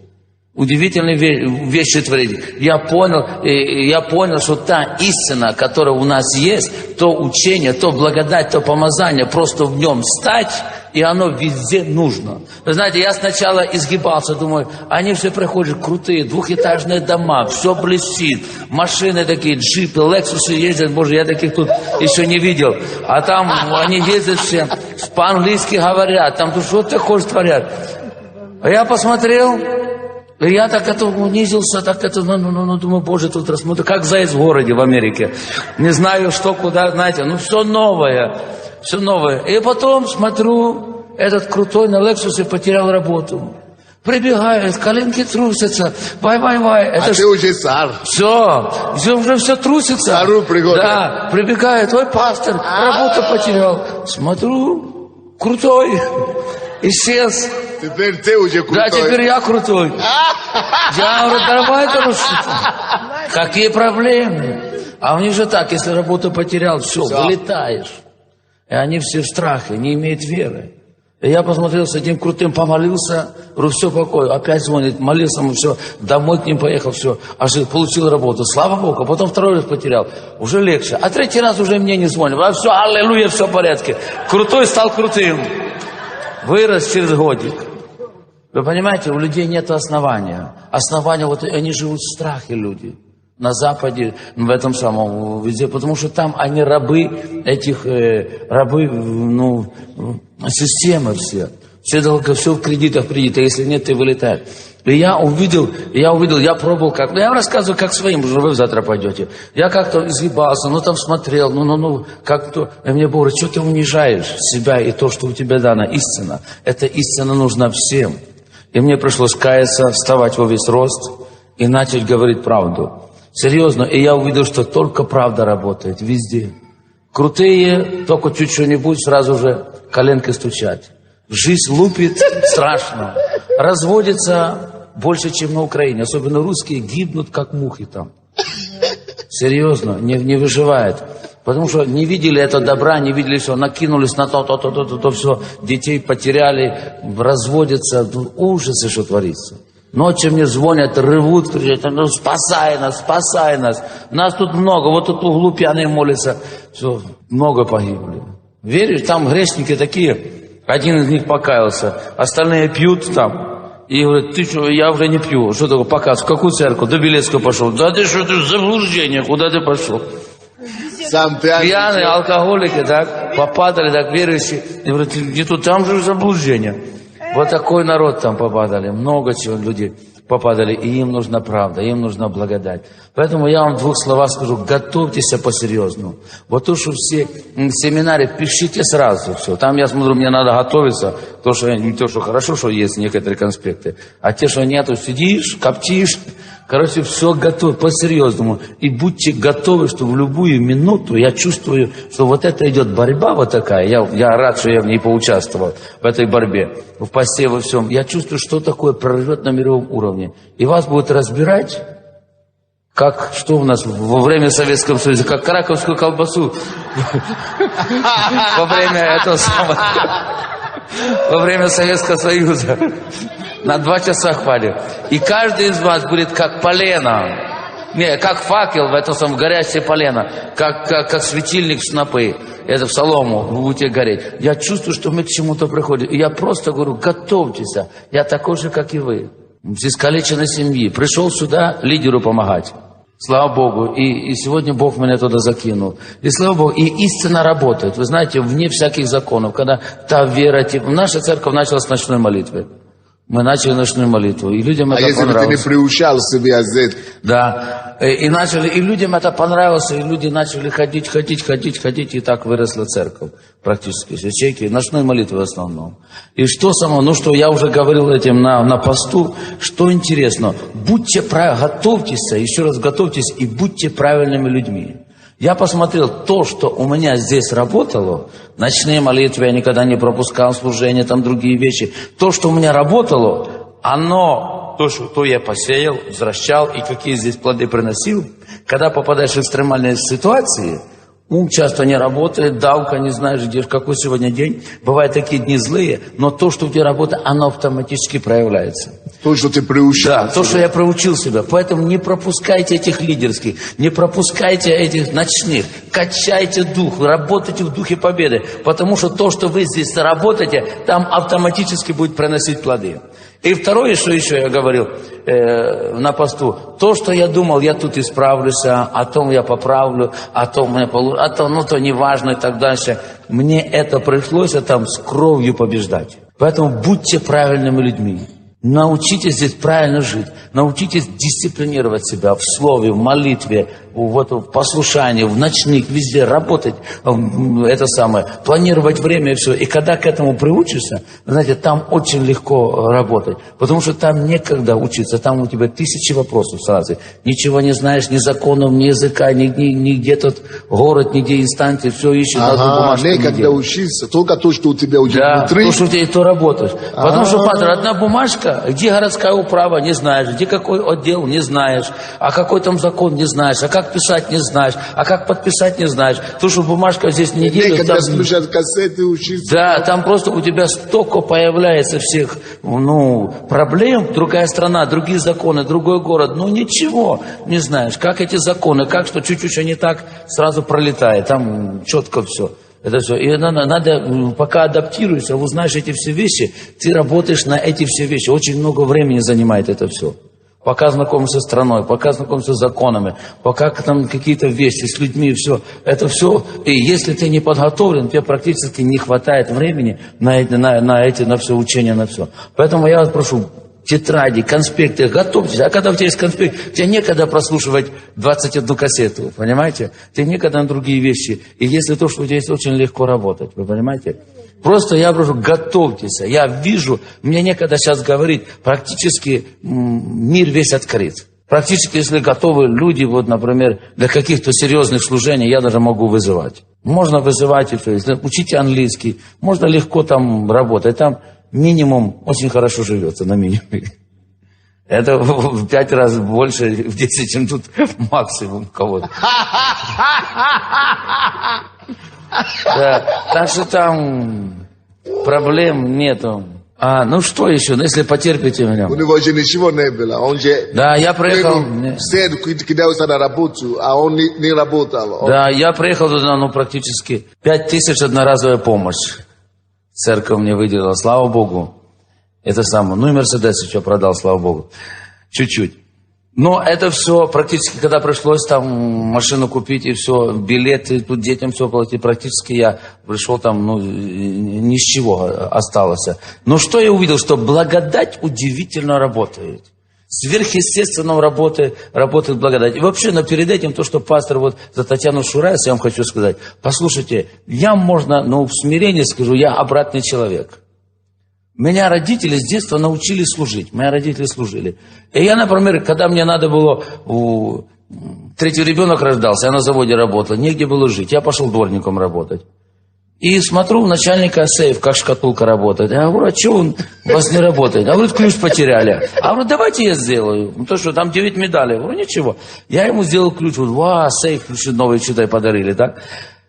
Удивительные вещи творит. Я понял, что та истина, которая у нас есть, то учение, то благодать, то помазание, просто в нем стать, и оно везде нужно. Вы знаете, я сначала изгибался, думаю, они все приходят крутые, двухэтажные дома, все блестит, машины такие, джипы, лексусы ездят, боже, я таких тут еще не видел. А там они ездят все, по-английски говорят, там тут что ты хочешь творят. А я посмотрел, и я так это унизился, так это, думаю, боже, тут рассмотрю, как заяц в городе в Америке. Не знаю, что, куда, знаете, все новое. И потом смотрю, этот крутой на Лексусе потерял работу. Прибегает, коленки трусятся, вай. Это ты уже царь. Уже все трусится. Царю пригоден. Да, прибегает, ой, пастор, работу потерял. Смотрю, крутой, исчез. Теперь ты уже крутой. Да, теперь я крутой. Я говорю, давай это какие проблемы? А у них же так, если работу потерял, все, вылетаешь. И они все в страхе, не имеют веры. И я посмотрел с этим крутым, помолился, говорю, все, покой. Опять звонит, молился ему, все, домой к ним поехал, все. Аж получил работу, слава Богу. А потом второй раз потерял, уже легче. А третий раз уже мне не звонит. А все, аллилуйя, все в порядке. Крутой стал крутым. Вырос через годик. Вы понимаете, у людей нет основания. Основания, вот они живут в страхе, люди. На Западе, в этом самом, везде. Потому что там они рабы этих, системы все. Все в кредитах, если нет, ты вылетаешь. И я увидел, я пробовал как. Я вам рассказываю, как своим, уже вы завтра пойдете. Я как-то изгибался, там смотрел, как-то. И мне Бог говорит, что ты унижаешь себя и то, что у тебя дана истина. Эта истина нужна всем. И мне пришлось каяться, вставать во весь рост и начать говорить правду. Серьезно. И я увидел, что только правда работает везде. Крутые, только чуть что-нибудь, сразу же коленкой стучать. Жизнь лупит страшно. Разводится больше, чем на Украине. Особенно русские гибнут, как мухи там. Серьезно, не выживает. Потому что не видели это добра, не видели все, накинулись на то, все. Детей потеряли, разводятся. Ужасы, что творится. Ночью мне звонят, ревут, кричат, спасай нас. Нас тут много, вот тут в углу пьяные молятся. Все, много погибли. Веришь, там грешники такие. Один из них покаялся, остальные пьют там. И говорят, ты что, я уже не пью. Что такое показ? В какую церковь? До Белецкого пошел. Да ты что, ты в заблуждение, куда ты пошел? Сам пьяные, алкоголики, так, попадали, так, верующие. И говорят, где тут, там же заблуждение. Вот такой народ там попадали, много чего людей попадали, и им нужна правда, им нужна благодать. Поэтому я вам в двух словах скажу, готовьтесь по-серьезному. Вот то, что все семинары, пишите сразу все. Там, я смотрю, мне надо готовиться, не то, что хорошо, что есть некоторые конспекты, а те, что нету, сидишь, коптишь. Короче, все готово, по-серьезному. И будьте готовы, что в любую минуту я чувствую, что вот это идет борьба вот такая. Я рад, что я в ней поучаствовал, в этой борьбе, в посте, во всем. Я чувствую, что такое прорвет на мировом уровне. И вас будут разбирать, что у нас во время Советского Союза, как краковскую колбасу во время этого самого, во время Советского Союза. На 2 часа хвалит. И каждый из вас будет как полено. Не, как факел в этом самом горящее полено. Как светильник в снопы. Это в солому вы будете гореть. Я чувствую, что мы к чему-то приходим. И я просто говорю, готовьтесь. Я такой же, как и вы. С искалеченной семьи. Пришел сюда лидеру помогать. Слава Богу. И сегодня Бог меня туда закинул. И слава Богу. И истина работает. Вы знаете, вне всяких законов. Когда та вера... Наша церковь началась с ночной молитвы. Мы начали ночную молитву, и людям это если понравилось. Если ты не приучал себя здесь. Да, и людям это понравилось, и люди начали ходить, и так выросла церковь практически, с ячейки, ночной молитвы в основном. И что самое, я уже говорил этим на посту, что интересно, готовьтесь, еще раз готовьтесь, и будьте правильными людьми. Я посмотрел, то, что у меня здесь работало, ночные молитвы, я никогда не пропускал служения, там другие вещи. То, что у меня работало, оно, то, что я посеял, возвращал, и какие здесь плоды приносил. Когда попадаешь в экстремальные ситуации, ум часто не работает, давка, не знаешь, где, какой сегодня день. Бывают такие дни злые, но то, что у тебя работает, оно автоматически проявляется. То, что ты приучил. Да, то, что я проучил себя. Поэтому не пропускайте этих лидерских, не пропускайте этих ночных. Качайте дух, работайте в духе победы. Потому что то, что вы здесь работаете, там автоматически будет приносить плоды. И второе, что еще я говорил на посту, то, что я думал, я тут исправлюсь, о том я поправлю, о том я получу, о том, ну, то не важно и так дальше. Мне это пришлось там с кровью побеждать. Поэтому будьте правильными людьми. Научитесь здесь правильно жить. Научитесь дисциплинировать себя в слове, в молитве, в послушании, в ночных, везде работать, это самое, планировать время и все. И когда к этому приучишься, знаете, там очень легко работать. Потому что там некогда учиться, там у тебя тысячи вопросов сразу. Ничего не знаешь, ни законов, ни языка, ни где тот город, нигде инстанции, все ищешь на одну бумажку. Некогда учиться, только то, что у тебя уже да, внутри. то, что у тебя, и то работаешь. Потому что, пастор, одна бумажка, где городская управа, не знаешь, где какой отдел, не знаешь, а какой там закон, не знаешь, а как писать, не знаешь, а как подписать, не знаешь. То, что бумажка здесь не делает. Некогда там... слушать кассеты, учиться. Да, там просто у тебя столько появляется всех, проблем, другая страна, другие законы, другой город, ничего не знаешь, как эти законы, как что чуть-чуть не так, сразу пролетает, там четко все. Это все. И надо, пока адаптируешься, узнаешь эти все вещи, ты работаешь на эти все вещи. Очень много времени занимает это все. Пока знакомишься с страной, пока знакомишься с законами, пока там какие-то вещи с людьми, все. Это все. И если ты не подготовлен, тебе практически не хватает времени на все учение, на все. Поэтому я вас прошу, тетради, конспекты, готовьтесь. А когда у тебя есть конспект, тебе некогда прослушивать 21 кассету, понимаете? Тебе некогда на другие вещи. И если то, что у тебя есть, очень легко работать, вы понимаете? Просто я прошу, готовьтесь. Я вижу, мне некогда сейчас говорить, практически мир весь открыт. Практически, если готовы люди, например, для каких-то серьезных служений, я даже могу вызывать. Можно вызывать и все. Если учите английский, можно легко там работать. Там минимум очень хорошо живется, на минимуме. Это в 5 раз больше, в 10, чем тут максимум кого-то. Да, так что там проблем нету. Что еще? Если потерпите меня. У него же ничего не было. Он же... Да, я приехал... на работу, а он не работал. Да, я приехал туда, практически 5000 одноразовая помощь. Церковь мне выделила, слава Богу. Это самое. И Мерседес еще продал, слава Богу. Чуть-чуть. Но это все практически, когда пришлось там машину купить и все, билеты, тут детям все платить, практически я пришел там, ни с чего осталось. Но что я увидел, что благодать удивительно работает. Сверхъестественно работает благодать. И вообще, но перед этим то, что пастор за Татьяну Шурайс, я вам хочу сказать, послушайте, в смирении скажу, я обратный человек. Меня родители с детства научили служить. Мои родители служили. И я, например, когда мне надо было... Третий ребенок рождался, я на заводе работал, негде было жить. Я пошел дворником работать. И смотрю, у начальника сейф, как шкатулка работает. Я говорю, а что он у вас не работает? А говорит, ключ потеряли. А говорю, давайте я сделаю. То, что там 9 медалей. Я говорю, ничего. Я ему сделал ключ. Сейф, ключи новые что-то подарили, так?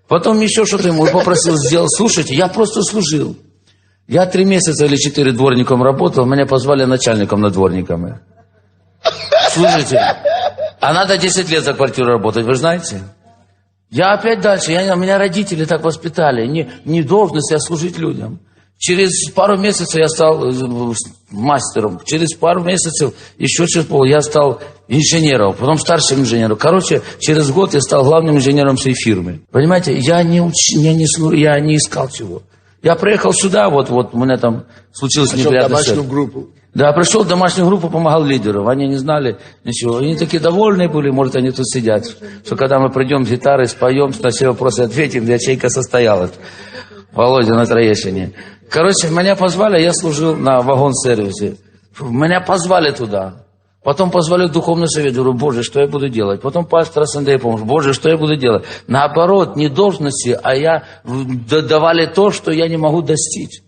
Потом еще что-то ему попросил сделать. Слушайте, я просто служил. Я 3 месяца или 4 дворником работал, меня позвали начальником над дворниками. Слушайте, а надо 10 лет за квартиру работать, вы знаете? Я опять дальше, меня родители так воспитали, не должность, а служить людям. Через пару месяцев я стал мастером, через пару месяцев, еще через я стал инженером, потом старшим инженером. Через год я стал главным инженером всей фирмы. Понимаете, я не искал чего. Я приехал сюда, у меня там случилось неприятность. Пришел в домашнюю группу. Да, пришел в домашнюю группу, помогал лидеру. Они не знали ничего. Они такие довольные были, может, они тут сидят. Что когда мы придем с гитарой, споем, на все вопросы ответим, ячейка состоялась. Володя на Троещине. Меня позвали, я служил на вагон-сервисе. Меня позвали туда. Потом позвали в духовный совет, говорю, Боже, что я буду делать? Потом пастор Андрей помощь, Боже, что я буду делать? Наоборот, не должности, а я давали то, что я не могу достичь.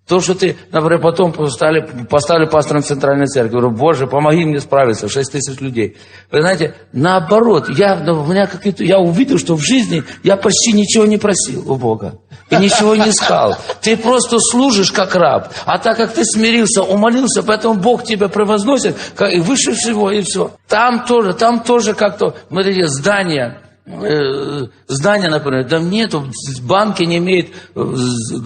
То, что ты, например, потом поставили пастором Центральной Церкви, говорю, Боже, помоги мне справиться, 6 тысяч людей. Вы знаете, наоборот, я увидел, что в жизни я почти ничего не просил у Бога. И ничего не искал. Ты просто служишь как раб. А так как ты смирился, умолился, поэтому Бог тебя превозносит, и выше всего, и все. Там тоже как-то, смотрите, здание, например, там нету, банки не имеют,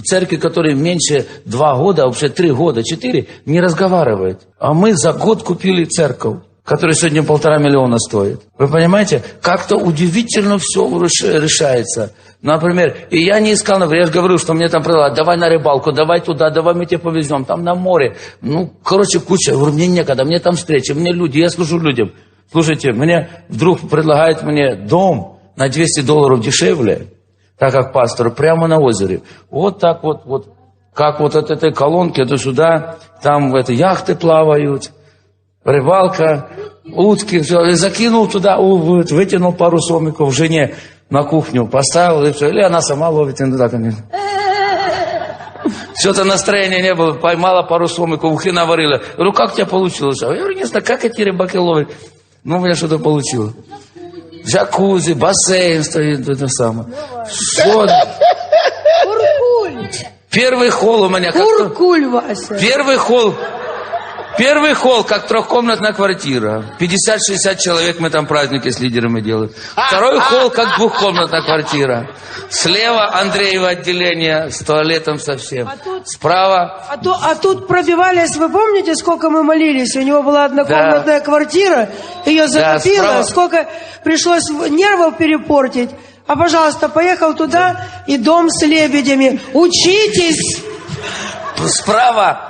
церкви, которые меньше 2 года, а вообще 3 года, 4, не разговаривают. А мы за год купили церковь, которая сегодня 1,5 миллиона стоит. Вы понимаете, как-то удивительно все решается. Например, и я не искал, например, я же говорю, что мне там предлагают, давай на рыбалку, давай туда, давай мы тебя повезем, там на море. Куча, я говорю, мне некогда, мне там встречи, мне люди, я служу людям. Слушайте, мне вдруг предлагают мне дом на $200 дешевле, так как пастору, прямо на озере. Вот так вот, как вот от этой колонки до сюда, там яхты плавают, рыбалка, утки, все. И закинул туда, вытянул пару сомиков жене на кухню, поставил, и все. Или она сама ловит иногда, конечно. Что-то настроения не было, поймала пару сомиков, ухи наварила. Говорю, как у тебя получилось? Я говорю, не знаю, как эти рыбаки ловят. У меня что-то получилось. Джакузи, бассейн стоит, это самое. Все. Куркуль. Первый холл у меня. Куркуль, Вася. Первый холл, как 3-комнатная квартира. 50-60 человек мы там праздники с лидерами делаем. Второй холл, как 2-комнатная квартира. Слева Андреево отделение с туалетом совсем. Справа... А тут пробивались, вы помните, сколько мы молились? У него была однокомнатная квартира, ее затопило, справа... сколько пришлось нервов перепортить. А, пожалуйста, поехал туда, и дом с лебедями. Учитесь! Справа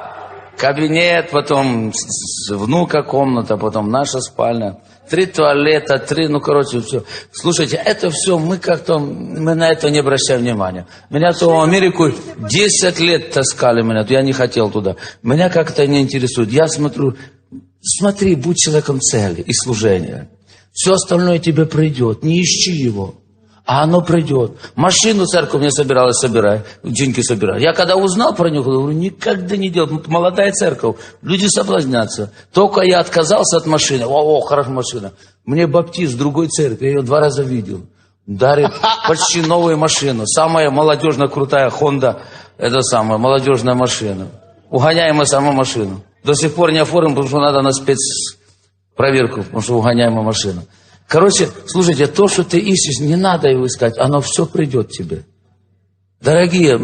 кабинет, потом внука комната, потом наша спальня. 3 туалета, 3, все. Слушайте, это все, мы на это не обращаем внимания. Меня то в Америку 10 лет таскали меня, я не хотел туда. Меня как-то не интересует. Я смотри, будь человеком цели и служения. Все остальное тебе придет, не ищи его. А оно придет. Машину церковь мне собиралась собирать, деньги собирать. Я когда узнал про него, говорю, никогда не делал. Молодая церковь, люди соблазнятся. Только я отказался от машины. Хорошая машина. Мне баптист в другой церкви, я ее 2 раза видел. Дарит почти новую машину. Самая молодежная крутая Honda, это самая молодежная машина. Угоняемая сама машина. До сих пор не оформлен, потому что надо на спецпроверку, потому что угоняемая машина. Слушайте, то, что ты ищешь, не надо его искать, оно все придет тебе. Дорогие,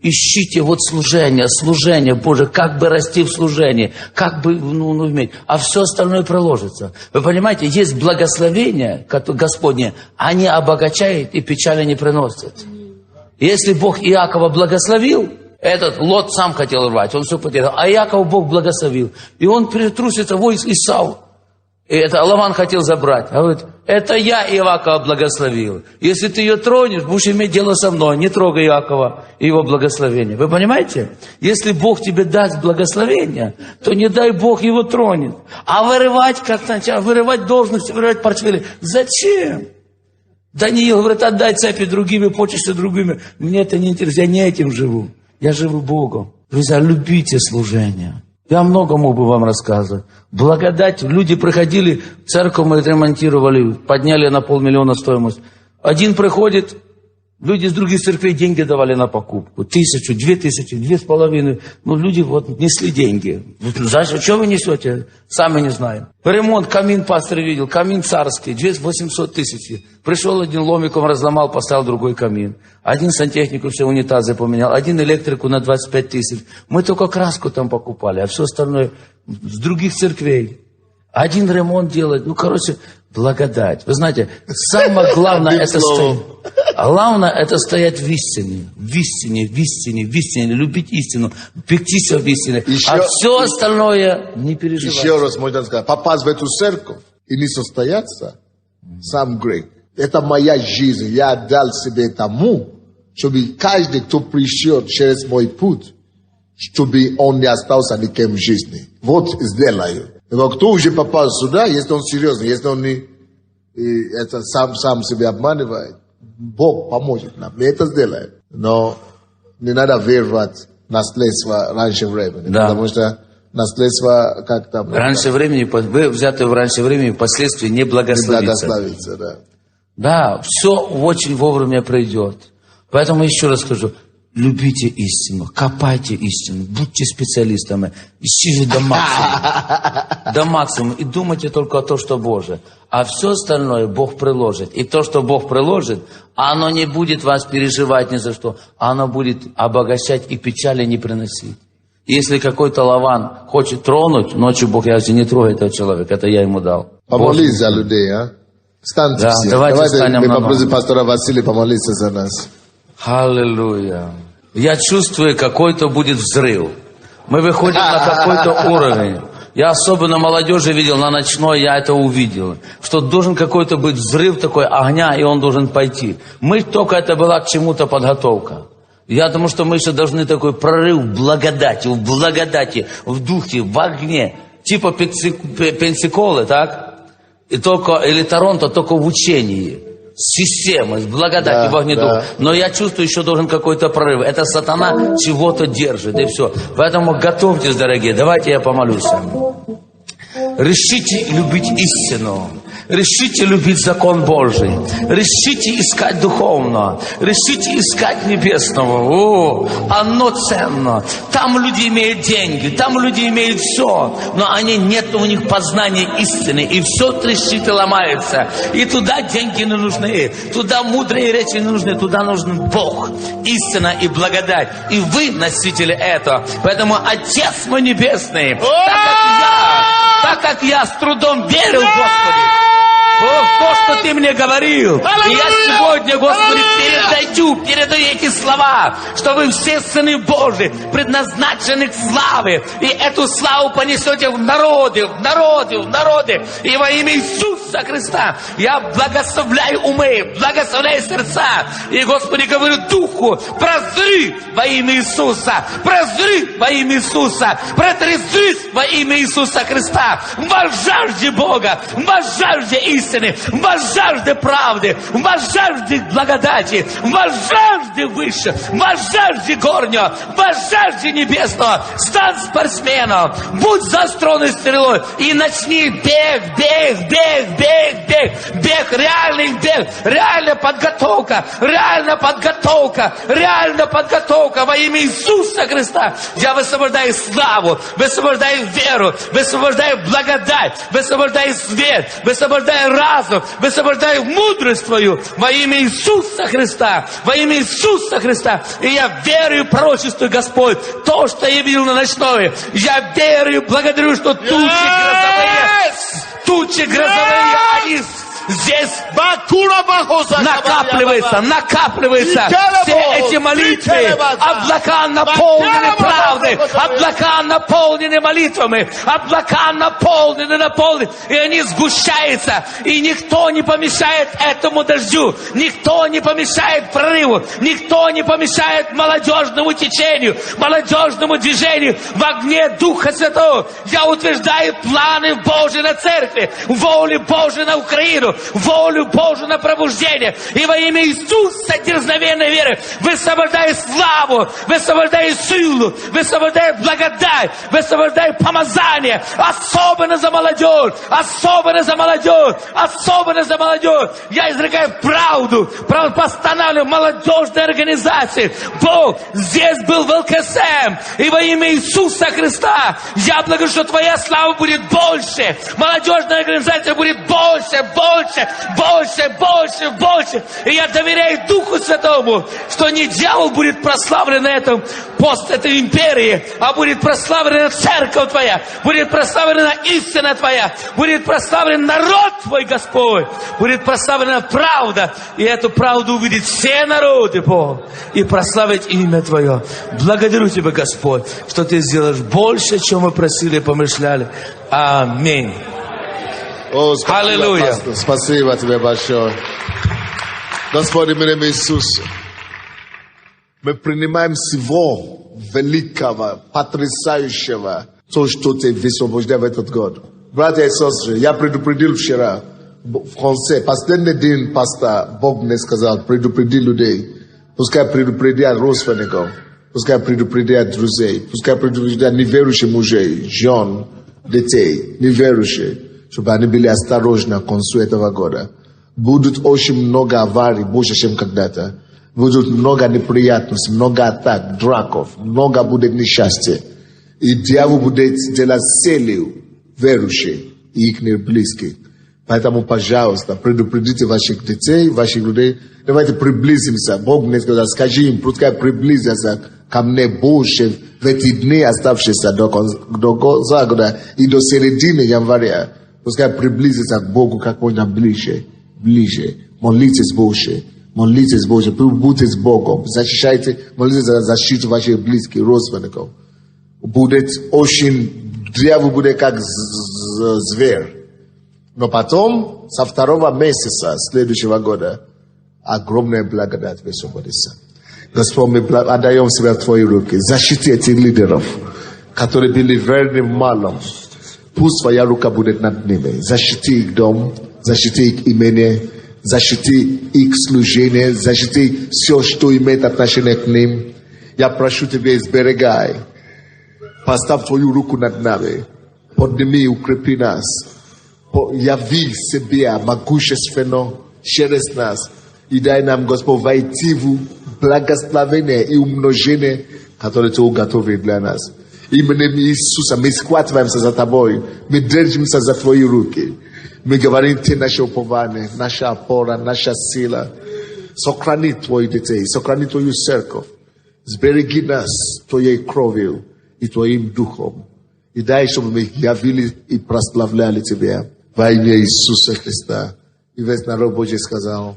ищите служение, Боже, как бы расти в служении, как бы уметь, а все остальное приложится. Вы понимаете, есть благословения Господне, они обогащают и печали не приносят. Если Бог Иакова благословил, этот Лот сам хотел рвать, он все потерял, а Иакова Бог благословил, и он трусится войск Исау. И это Лаван хотел забрать. А говорит, это я Иакова благословил. Если ты ее тронешь, будешь иметь дело со мной. Не трогай Иакова и его благословение. Вы понимаете? Если Бог тебе даст благословение, то не дай Бог его тронет. А вырывать, как сначала, вырывать должности, вырывать портфели. Зачем? Даниил говорит, отдай цепи другими, почести другими. Мне это не интересно, я не этим живу. Я живу Богом. Друзья, любите служение. Я много мог бы вам рассказывать. Благодать. Люди приходили, церковь мы ремонтировали, подняли на 500 000 стоимость. Один приходит, люди из других церквей деньги давали на покупку. 1000, 2000, 2500. Люди несли деньги. Зачем? Что вы несете? Сами не знаем. Ремонт, камин пастор видел, камин царский, 800 000. Пришел один ломиком, разломал, поставил другой камин. Один сантехнику все унитазы поменял, один электрику на 25 000. Мы только краску там покупали, а все остальное с других церквей. Один ремонт делать, благодать. Вы знаете, самое главное это стоять. Главное это стоять в истине, любить истину, пектися в истине, а все остальное не переживать. Еще раз можно сказать, попасть в эту церковь и не состояться, сам грех. Это моя жизнь, я отдал себе тому, чтобы каждый, кто пришел через мой путь, чтобы он не остался никем в жизни. Вот сделаю. Но кто уже попал сюда, если он серьезный, если он не это сам себя обманывает, Бог поможет нам, мы это сделаем. Но не надо веровать в наследство раньше времени, Да. потому что наследство как там... Раньше времени, вы взяты в раньше времени, впоследствии не благословится. Благословится, да. Да, все очень вовремя придет. Поэтому еще раз скажу, любите истину, копайте истину, будьте специалистами, ищите до максимума. До максимума. И думайте только о том, что Божие. А все остальное Бог приложит. И то, что Бог приложит, оно не будет вас переживать ни за что. Оно будет обогащать и печали не приносить. Если какой-то Лаван хочет тронуть, ночью Бог, я не трогаю этого человека, это я ему дал. Помолись за людей, а? Встаньте Да, все. давайте встанем мы на попросим ноги. пастора Василия помолиться за нас. Аллилуйя. Я чувствую, какой-то будет взрыв. Мы выходим на какой-то уровень. Я особенно молодежи видел на ночной, я это увидел. Что должен какой-то быть взрыв такой огня, и он должен пойти. Мы только это была к чему-то подготовка. Я думаю, что мы еще должны такой прорыв в благодати, в духе, в огне. Типа Пенсиколы, так? И только, или Торонто, только в учении. С системой, с благодатью, Да, в огне да. духа. Но я чувствую, еще должен какой-то прорыв. Это сатана чего-то держит, и все. Поэтому готовьтесь, дорогие. Давайте я помолюсь. Решите любить истину. Решите любить закон Божий. Решите искать духовного. Решите искать небесного. О, оно ценно. Там люди имеют деньги, там люди имеют все. Но они нет у них познания истины. И все трещит и ломается. И туда деньги не нужны. Туда мудрые речи не нужны. Туда нужен Бог, истина и благодать. И вы носители этого. Поэтому Отец мой Небесный, так как я с трудом верил, Господи, в то, что Ты мне говорил. И я сегодня, Господи, передаю эти слова, что вы все сыны Божьи, предназначены к славе. И эту славу понесете в народе. И во имя Иисуса Христа я благословляю умы, благословляю сердца. И, Господи, говорю Духу, прозри во имя Иисуса, прозри во имя Иисуса, протрезрись во имя Иисуса Христа. Во жажде Бога, во жажде истины, во жажде правды, во жажде благодати, во жажде выше, во жажде горнего, во жажде небесного. Стань спортсменом, будь заостренной стрелой и начни бег, реальный бег, реальная подготовка во имя Иисуса Христа. Я высвобождаю славу, высвобождаю веру, высвобождаю благодать, высвобождаю свет, высвобождаю разум, высвобождаю мудрость Твою во имя Иисуса Христа, во имя Иисуса Христа. И я верю, пророчествую, Господь, то, что я видел на ночной. Я верю, благодарю, что тучи грозовые, они здесь накапливаются все эти молитвы. Облака наполнены правдой, облака наполнены молитвами, облака наполнены. И они сгущаются. И никто не помешает этому дождю, никто не помешает прорыву, никто не помешает молодежному течению, молодежному движению в огне Духа Святого. Я утверждаю планы Божьи на церкви, волю Божью на Украину, волю Божию на пробуждение. И во имя Иисуса дерзновенной веры высвобождаю славу, высвобождаю силу, высвобождаю благодать, высвобождаю помазание. Особенно за молодежь, особенно за молодежь, особенно за молодежь. Я изрекаю правду, постанавливаю молодежные организации. Бог здесь был в ЛКСМ. И во имя Иисуса Христа я благодарю, что Твоя слава будет больше. Молодежная организация будет больше. И я доверяю Духу Святому, что не дьявол будет прославлен на этом этой империи, а будет прославлена церковь Твоя, будет прославлена истина Твоя, будет прославлен народ Твой, Господь, будет прославлена правда, и эту правду увидят все народы, Бог, и прославить имя Твое. Благодарю Тебя, Господь, что Ты сделаешь больше, чем мы просили и помышляли. Аминь. О, спасибо, Аллилуйя. пастор. Спасибо тебе большое. Господи, в имя Иисуса, мы принимаем всего великого, потрясающего, то, что Ты высвобождаешь в этот год. Братья и сестры, я предупредил вчера в конце, последний день пастор Бог мне сказал, предупреди людей. Пускай предупредят родственников, пускай предупредят друзей, пускай предупредят неверующих мужей, жен, детей, неверующих, чтобы они были осторожны к концу этого года. Будут очень много аварий, больше, чем когда-то. Будут много неприятностей, много атак, драков, много будет несчастья. И дьявол будет делать целью верующих и их близких. Поэтому, пожалуйста, предупредите ваших детей, ваших людей. Давайте приблизимся. Бог мне сказал, скажи им, пускай приблизятся ко мне больше в эти дни, оставшиеся до конца года и до середины января. Пускай приблизятся к Богу как можно ближе. Молитесь больше. Молитесь больше. Будьте с Богом. Защищайте, молитесь за защиту ваших близких, родственников. Будет очень, дьявол будет как зверь. Но потом, со 2 месяца следующего года, огромная благодать высвободится. Господь, мы отдаем себя в Твои руки. Защити этих лидеров, которые были верны в малом. Пусть Твоя рука будет над ними. Защити их дом, защити их имение, защити их служение, защити все, что имеет отношение к ним. Я прошу Тебя, изберегай. Поставь Твою руку над нами. Подними и укрепи нас. Яви себя могущественно через нас. И дай нам, Господь, войти в благословение и умножение, которое Ты уготовил для нас. Именем Иисуса мы схватываемся за Тобой, мы держимся за Твои руки. Мы говорим, Ты наше упование, наша опора, наша сила. Сохрани Твоих детей, сохрани Твою церковь. Сбереги нас Твоей кровью и Твоим духом. И дай, чтобы мы явили и прославляли Тебя во имя Иисуса Христа. И весь народ Божий сказал.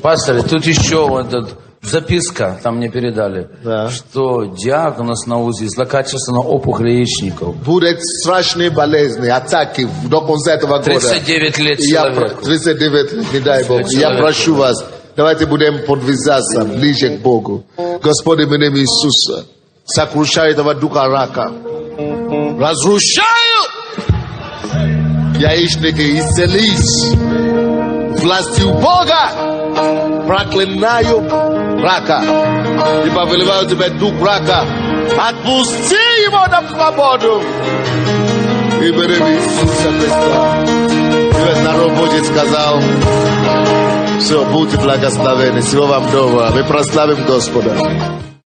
Пастор, тут еще вот записка, там мне передали, Да. что диагноз на УЗИ злокачественная опухоль яичников. Будут страшные болезни, атаки до конца этого года. 39 лет И я человеку. 39 лет, не дай Бог. И я прошу вас, давайте будем подвязаться ближе к Богу. Господи, в имя Иисуса, сокрушай этого духа рака. Разрушаю яичники, исцелись властью Бога. Проклинаю рака. И повелеваю тебе дух рака. Отпусти его на свободу. И в имя Иисуса Христа. И весь народ Божий сказал, все, будьте благословены. Всего вам доброго. Мы прославим Господа.